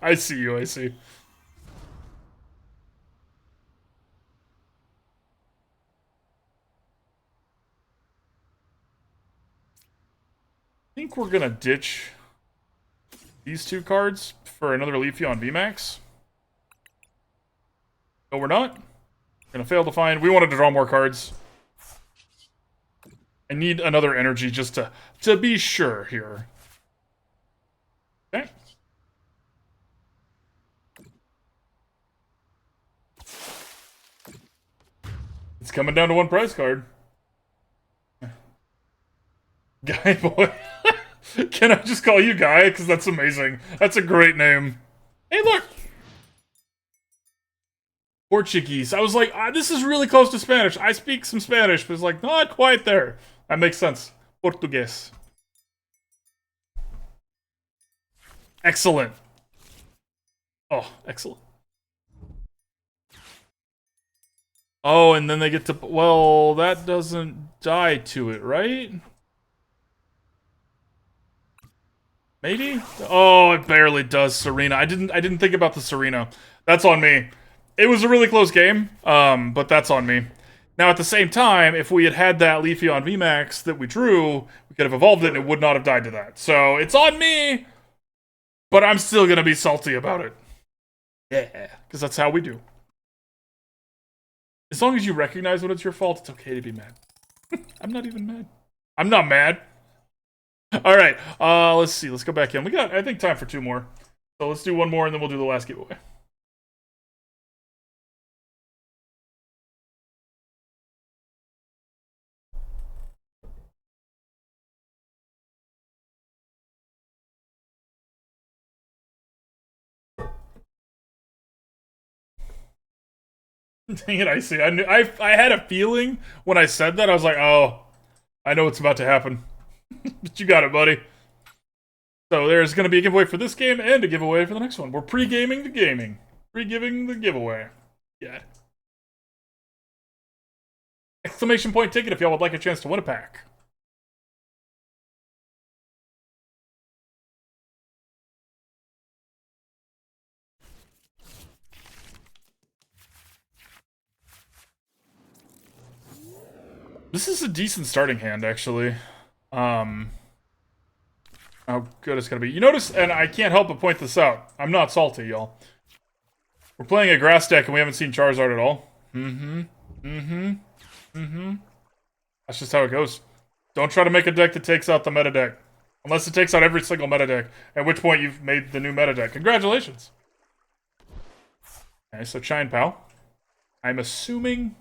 I see you, I see. I think we're gonna ditch these two cards for another Leafeon VMAX. No, we're not. We're gonna fail to find. We wanted to draw more cards. I need another energy just to be sure here. Okay. It's coming down to one prize card. Guy boy. Can I just call you Guy? Because that's amazing. That's a great name. Hey, look! Portuguese. I was like, this is really close to Spanish. I speak some Spanish, but it's like, not quite there. That makes sense. Portuguese. Excellent. Oh, excellent. Oh, and then they get to... Well, that doesn't die to it, right? Maybe? Oh, it barely does, Serena. I didn't think about the Serena. That's on me. It was a really close game, but that's on me. Now, at the same time, if we had had that Leafeon VMAX that we drew, we could have evolved it and it would not have died to that. So, it's on me, but I'm still gonna be salty about it. Yeah, because that's how we do. As long as you recognize when it's your fault, it's okay to be mad. I'm not even mad. I'm not mad. Alright, let's see. Let's go back in. We got, I think, time for two more. So let's do one more and then we'll do the last giveaway. Dang it, I see. I had a feeling when I said that. I was like, oh, I know what's about to happen. But you got it, buddy. So there's going to be a giveaway for this game and a giveaway for the next one. We're pre-gaming the gaming. Pre-giving the giveaway. Yeah. Exclamation point ticket if y'all would like a chance to win a pack. This is a decent starting hand, actually. How good it's gonna be. You notice, and I can't help but point this out. I'm not salty, y'all. We're playing a grass deck and we haven't seen Charizard at all. That's just how it goes. Don't try to make a deck that takes out the meta deck. Unless it takes out every single meta deck. At which point you've made the new meta deck. Congratulations! Okay, so Chine Pal. I'm assuming...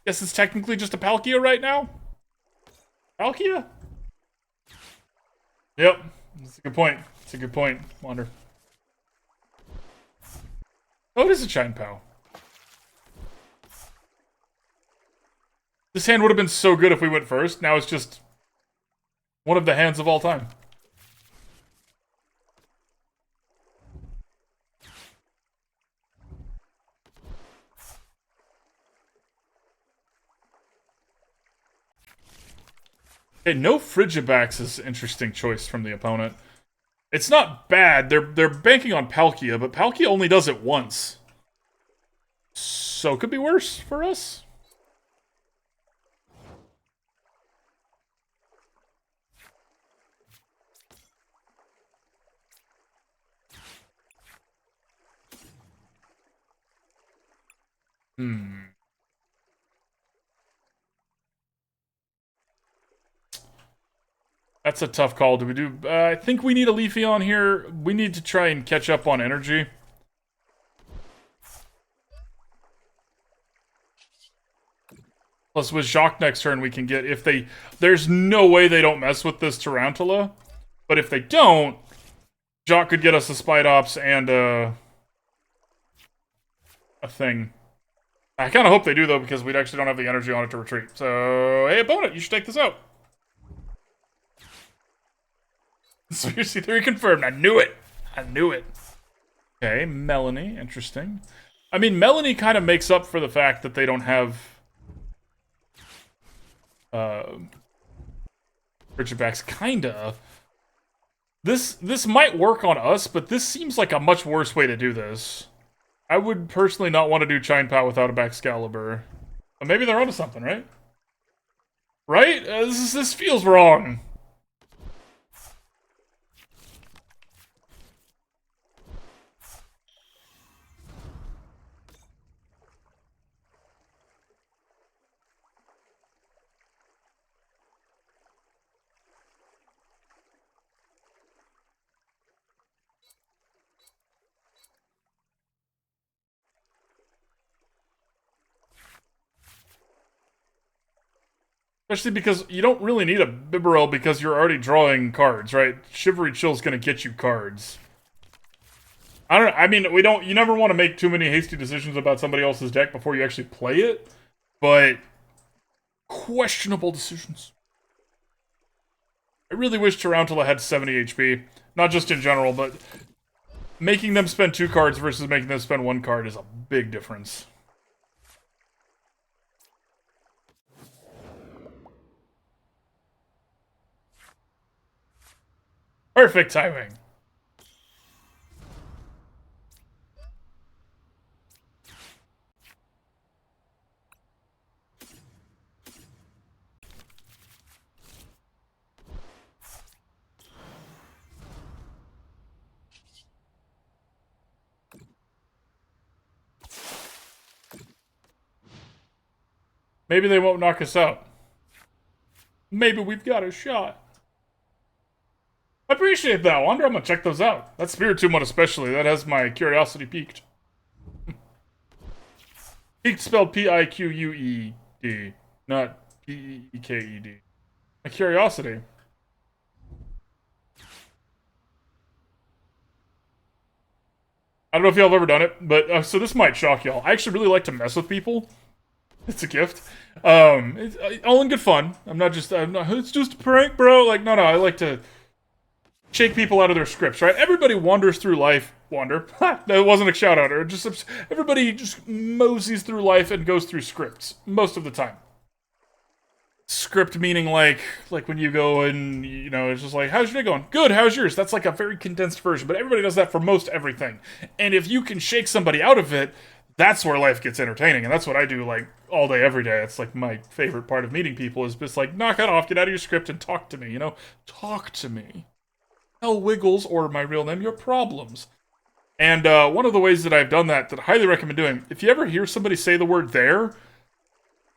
Guess it's technically just a Palkia right now? Palkia? Yep. That's a good point. That's a good point, Wander. Oh, it is a Chine Pal. This hand would have been so good if we went first. Now it's just one of the hands of all time. Okay, no Frigibax is an interesting choice from the opponent. It's not bad. They're banking on Palkia, but Palkia only does it once. So it could be worse for us. That's a tough call. Do we do... I think we need a Leafeon here. We need to try and catch up on energy. Plus, with Jacq next turn, we can get... If they... There's no way they don't mess with this Tarountula. But if they don't, Jacq could get us a Spidops and a thing. I kind of hope they do, though, because we actually don't have the energy on it to retreat. So, hey, opponent, you should take this out. Seriously, 3 confirmed. I knew it. I knew it. Okay, Melanie. Interesting. I mean, Melanie kind of makes up for the fact that they don't have... Ridgebacks, kinda. This might work on us, but this seems like a much worse way to do this. I would personally not want to do Chine Pow without a Baxcalibur. But maybe they're onto something, right? Right? This feels wrong. Especially because you don't really need a Bibarel because you're already drawing cards, right? Shivery Chill's gonna get you cards. I mean, you never want to make too many hasty decisions about somebody else's deck before you actually play it, but questionable decisions. I really wish Tarountula had 70 HP. Not just in general, but making them spend 2 cards versus making them spend 1 card is a big difference. Perfect timing. Maybe they won't knock us out. Maybe we've got a shot. I appreciate that. I wonder I'm gonna check those out. That Spiritomb one especially, that has my curiosity peaked. Peaked spelled P-I-Q-U-E-D, not P-E-K-E-D. My curiosity. I don't know if y'all have ever done it, but so this might shock y'all. I actually really like to mess with people. It's a gift. It's all in good fun. It's just a prank, bro. Like, no, I like to shake people out of their scripts, right? Everybody wanders through life. That wasn't a shout out. Everybody just moseys through life and goes through scripts most of the time. Script meaning like when you go and, you know, it's just like, how's your day going? Good, how's yours? That's like a very condensed version, but everybody does that for most everything. And if you can shake somebody out of it, that's where life gets entertaining, and that's what I do, like, all day, every day. It's, like, my favorite part of meeting people is just, like, knock it off, get out of your script, and talk to me, you know? Talk to me. Tell Wiggles, or my real name, your problems. And one of the ways that I've done that I highly recommend doing, if you ever hear somebody say the word there,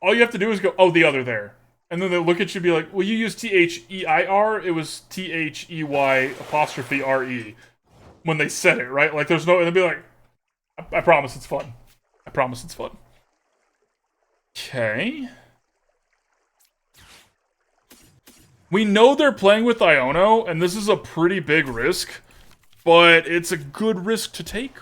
all you have to do is go, oh, the other there. And then they look at you and be like, well, you use T-H-E-I-R? It was T-H-E-Y''R-E. When they said it, right? Like, there's no... And they'll be like, I promise it's fun. I promise it's fun. Okay. We know they're playing with Iono, and this is a pretty big risk, but it's a good risk to take.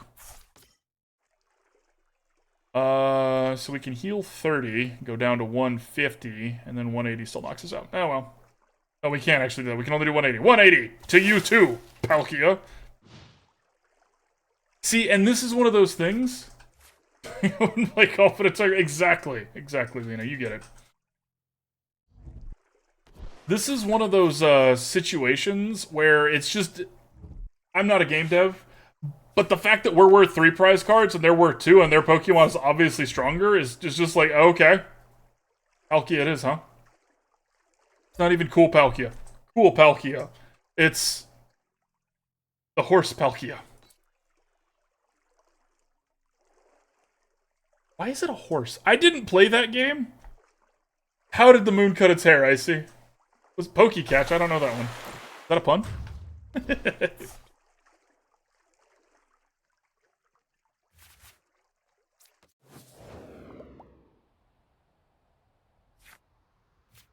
So we can heal 30, go down to 150, and then 180 still knocks us out. Oh, well. No, we can't actually do that. We can only do 180. 180! To you too, Palkia! See, and this is one of those things... like, off at a tiger. Exactly, Lena, you get it. This is one of those situations where it's just... I'm not a game dev, but the fact that we're worth 3 prize cards and they're worth 2 and their Pokemon is obviously stronger is just like, okay. Palkia it is, huh? It's not even cool Palkia. Cool Palkia. It's... the horse Palkia. Why is it a horse? I didn't play that game. How did the moon cut its hair, Icy? Was Pokecatch? I don't know that one. Is that a pun?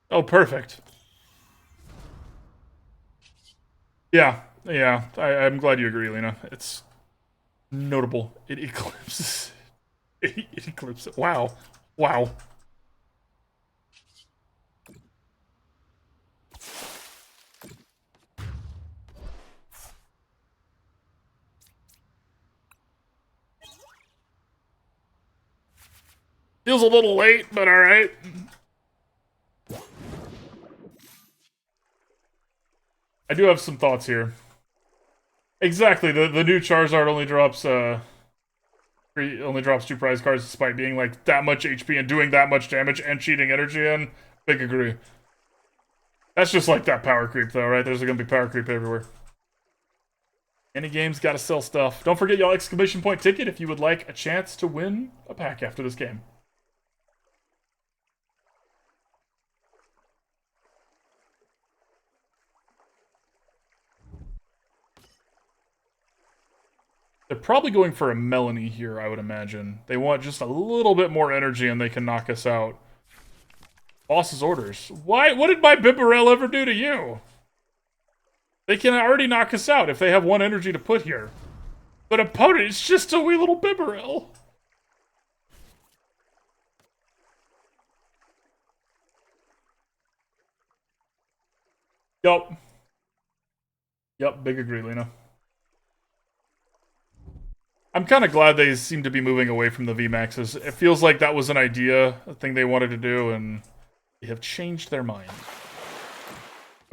Oh, perfect. Yeah. I'm glad you agree, Lena. It's notable. It eclipses. It clips it. Wow. Wow. Feels a little late, but alright. I do have some thoughts here. Exactly, the new Charizard only drops 2 prize cards despite being like that much HP and doing that much damage and cheating energy in. Big agree. That's just like that power creep though, right? There's gonna be power creep everywhere. Any game's gotta sell stuff. Don't forget y'all exclamation point ticket if you would like a chance to win a pack after this game. They're probably going for a Melanie here, I would imagine. They want just a little bit more energy and they can knock us out. Boss's orders. Why? What did my Bibarel ever do to you? They can already knock us out if they have 1 energy to put here. But opponent is just a wee little Bibarel. Yup. Yup, big agree, Lena. I'm kind of glad they seem to be moving away from the VMAXs. It feels like that was an idea, a thing they wanted to do, and they have changed their mind.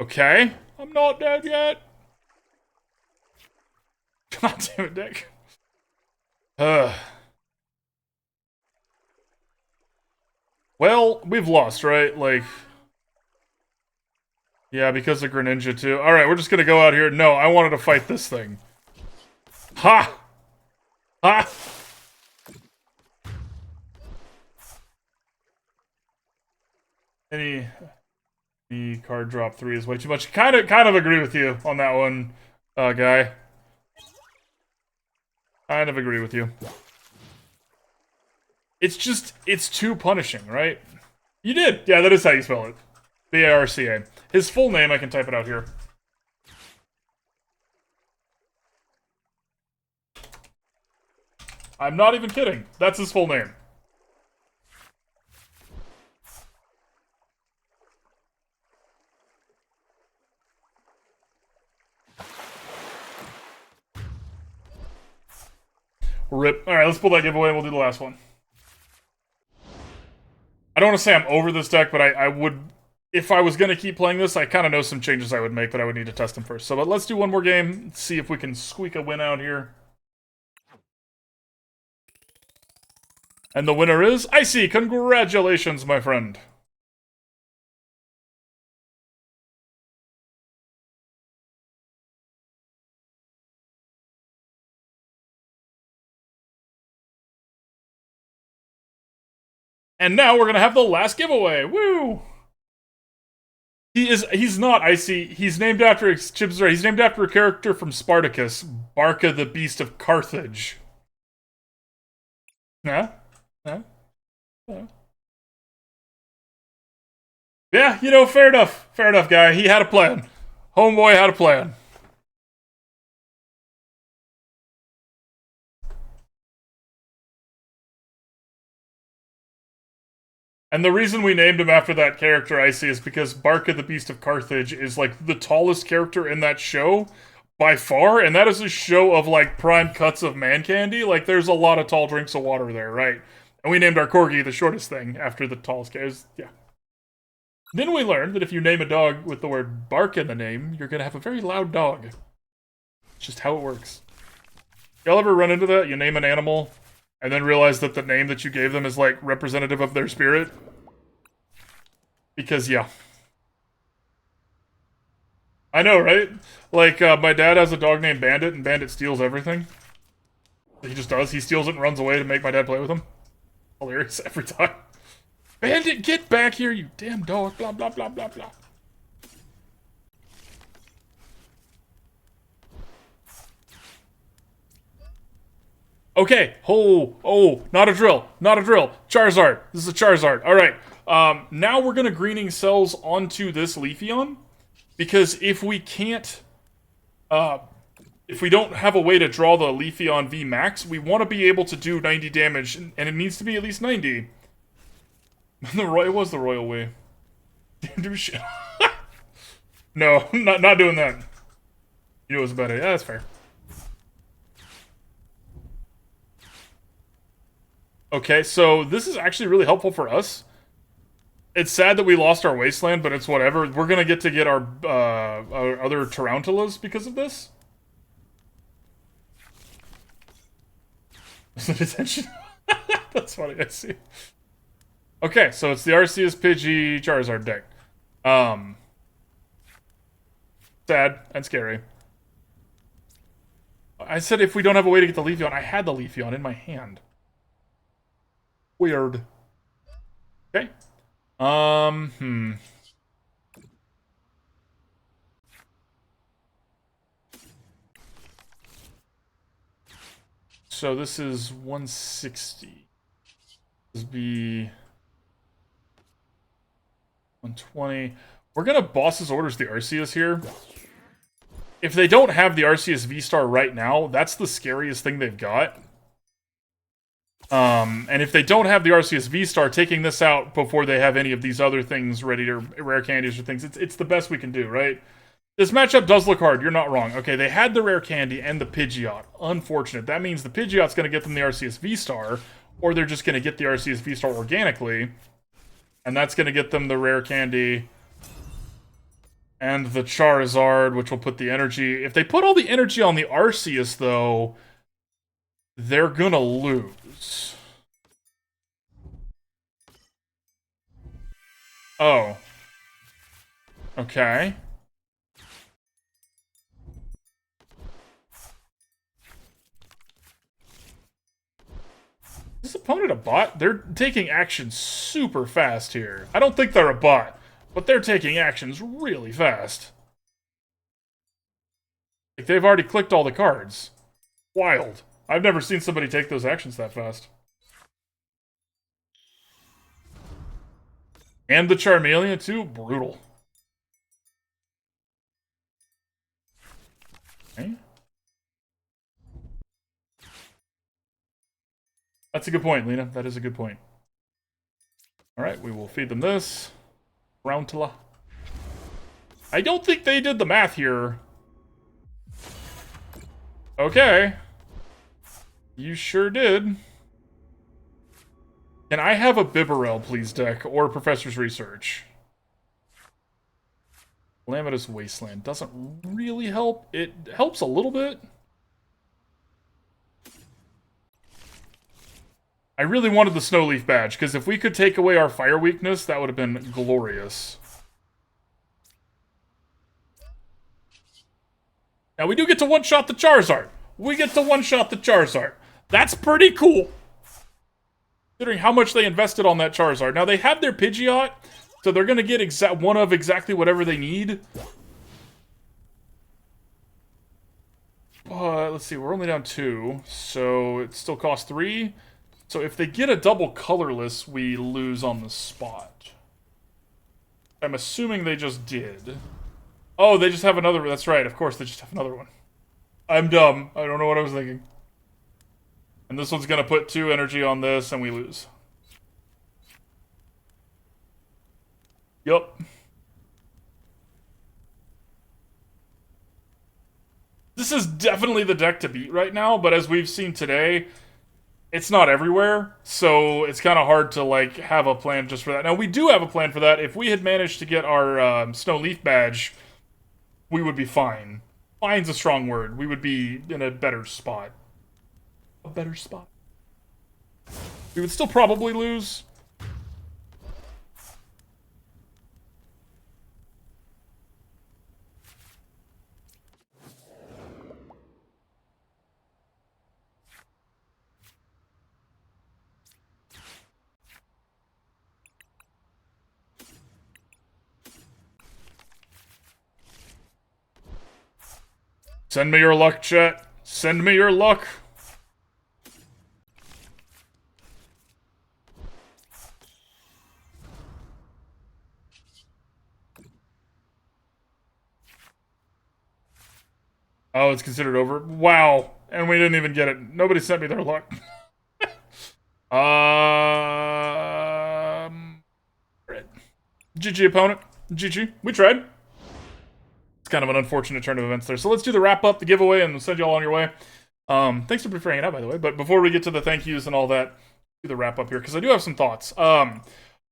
Okay, I'm not dead yet. God damn it, Dick. Well, we've lost, right? Like, yeah, because of Greninja too. All right, we're just gonna go out here. No, I wanted to fight this thing. Ha! Ha! Any card drop 3 is way too much. Kind of agree with you on that one, guy. Kind of agree with you. It's too punishing, right? You did! Yeah, that is how you spell it. B-A-R-C-A. His full name, I can type it out here. I'm not even kidding. That's his full name. Rip. Alright, let's pull that giveaway and we'll do the last one. I don't want to say I'm over this deck, but I would... If I was going to keep playing this, I kind of know some changes I would make, but I would need to test them first. So but let's do one more game, see if we can squeak a win out here. And the winner is Icy. Congratulations, my friend. And now we're gonna have the last giveaway. Woo! He's not Icy. He's named after Chip's right. He's named after a character from Spartacus, Barca the Beast of Carthage. Yeah? Yeah? Yeah. Yeah, you know, fair enough. Fair enough, guy. He had a plan. Homeboy had a plan. And the reason we named him after that character, Icy, is because Barca the Beast of Carthage is, like, the tallest character in that show by far, and that is a show of, like, prime cuts of man candy. Like, there's a lot of tall drinks of water there, right? And we named our Corgi the shortest thing after the tallest guy. Yeah. Then we learned that if you name a dog with the word bark in the name, you're gonna have a very loud dog. It's just how it works. Y'all ever run into that? You name an animal, and then realize that the name that you gave them is, like, representative of their spirit? Because, yeah. I know, right? Like, my dad has a dog named Bandit, and Bandit steals everything. He just does. He steals it and runs away to make my dad play with him. Hilarious every time. Bandit, get back here, you damn dog. Blah, blah, blah, blah, blah. Okay. Oh, not a drill. Not a drill. Charizard. This is a Charizard. All right. Now we're going to greening cells onto this Leafeon. Because if we can't if we don't have a way to draw the Leafeon VMAX, we want to be able to do 90 damage, and it needs to be at least 90. It was the royal way. Do shit. No, not doing that. You know what's about it. Yeah, that's fair. Okay, so this is actually really helpful for us. It's sad that we lost our wasteland, but it's whatever. We're gonna get our other Tarountulas because of this. Attention. That's funny. I see. Okay, so it's the Arceus Pidgey Charizard deck. Sad and scary. I said if we don't have a way to get the Leafeon, I had the Leafeon in my hand. Weird. Okay. So this is 160. This would be 120. We're gonna boss's orders the Arceus here. If they don't have the Arceus V-Star right now, that's the scariest thing they've got. And if they don't have the Arceus V-Star, taking this out before they have any of these other things ready, or rare candies or things, it's the best we can do, right? This matchup does look hard, you're not wrong. Okay, they had the rare candy and the Pidgeot. Unfortunate. That means the Pidgeot's going to get them the Arceus V-Star, or they're just going to get the Arceus V-Star organically. And that's going to get them the rare candy and the Charizard, which will put the energy... If they put all the energy on the Arceus, though, they're gonna lose. Oh. Okay. Is this opponent a bot? They're taking action super fast here. I don't think they're a bot, but they're taking actions really fast. Like, they've already clicked all the cards. Wild. I've never seen somebody take those actions that fast. And the Charmeleon, too? Brutal. Okay. That's a good point, Lena. That is a good point. Alright, we will feed them this. Tarountula. I don't think they did the math here. Okay. You sure did. Can I have a Bibarel, please, deck? Or Professor's Research? Calamitous Wasteland doesn't really help. It helps a little bit. I really wanted the Snow Leaf badge, because if we could take away our fire weakness, that would have been glorious. Now, we do get to one-shot the Charizard. We get to one-shot the Charizard. That's pretty cool. Considering how much they invested on that Charizard. Now, they have their Pidgeot, so they're going to get one of exactly whatever they need. Let's see, we're only down 2, so it still costs 3. So if they get a double colorless, we lose on the spot. I'm assuming they just did. Oh, they just have another... That's right, of course, they just have another one. I'm dumb. I don't know what I was thinking. And this one's gonna put 2 energy on this, and we lose. Yup. This is definitely the deck to beat right now, but as we've seen today, it's not everywhere, so it's kind of hard to, like, have a plan just for that. Now, we do have a plan for that. If we had managed to get our Snow Leaf badge, we would be fine. Fine's a strong word. We would be in a better spot. A better spot. We would still probably lose. Send me your luck, chat. Send me your luck. Oh, it's considered over. Wow. And we didn't even get it. Nobody sent me their luck. GG opponent. GG. We tried. It's kind of an unfortunate turn of events there. So let's do the wrap up, the giveaway, and we'll send you all on your way. Thanks for preferring it out, by the way. But before we get to the thank yous and all that, do the wrap up here, because I do have some thoughts. A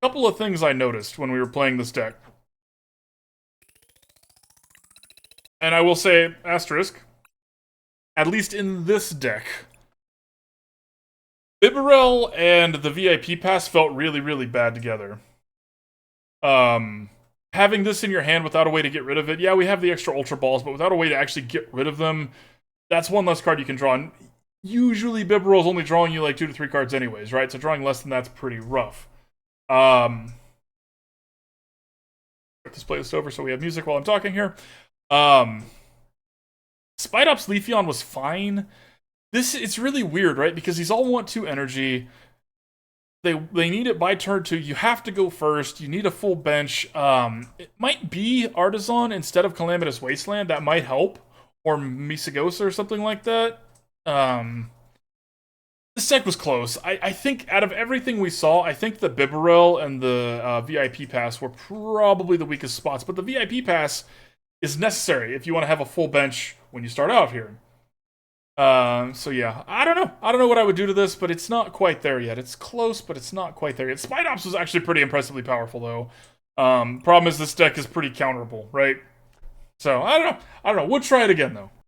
couple of things I noticed when we were playing this deck. And I will say, asterisk, at least in this deck, Bibarel and the VIP Pass felt really, really bad together. Having this in your hand without a way to get rid of it, yeah, we have the extra Ultra Balls, but without a way to actually get rid of them, that's one less card you can draw. And usually Bibarel's only drawing you like 2 to 3 cards anyways, right? So drawing less than that's pretty rough. This playlist over so we have music while I'm talking here. Spidops Leafeon was fine. It's really weird, right? Because these all want 2 energy. They need it by turn 2. You have to go first. You need a full bench. It might be Artisan instead of Calamitous Wasteland. That might help. Or Misagosa or something like that. This deck was close. I think out of everything we saw, I think the Bibarel and the VIP Pass were probably the weakest spots. But the VIP Pass is necessary if you want to have a full bench when you start out here. So yeah, I don't know. I don't know what I would do to this, but it's not quite there yet. It's close, but it's not quite there yet. Spidops was actually pretty impressively powerful, though. Problem is this deck is pretty counterable, right? So, I don't know. We'll try it again, though.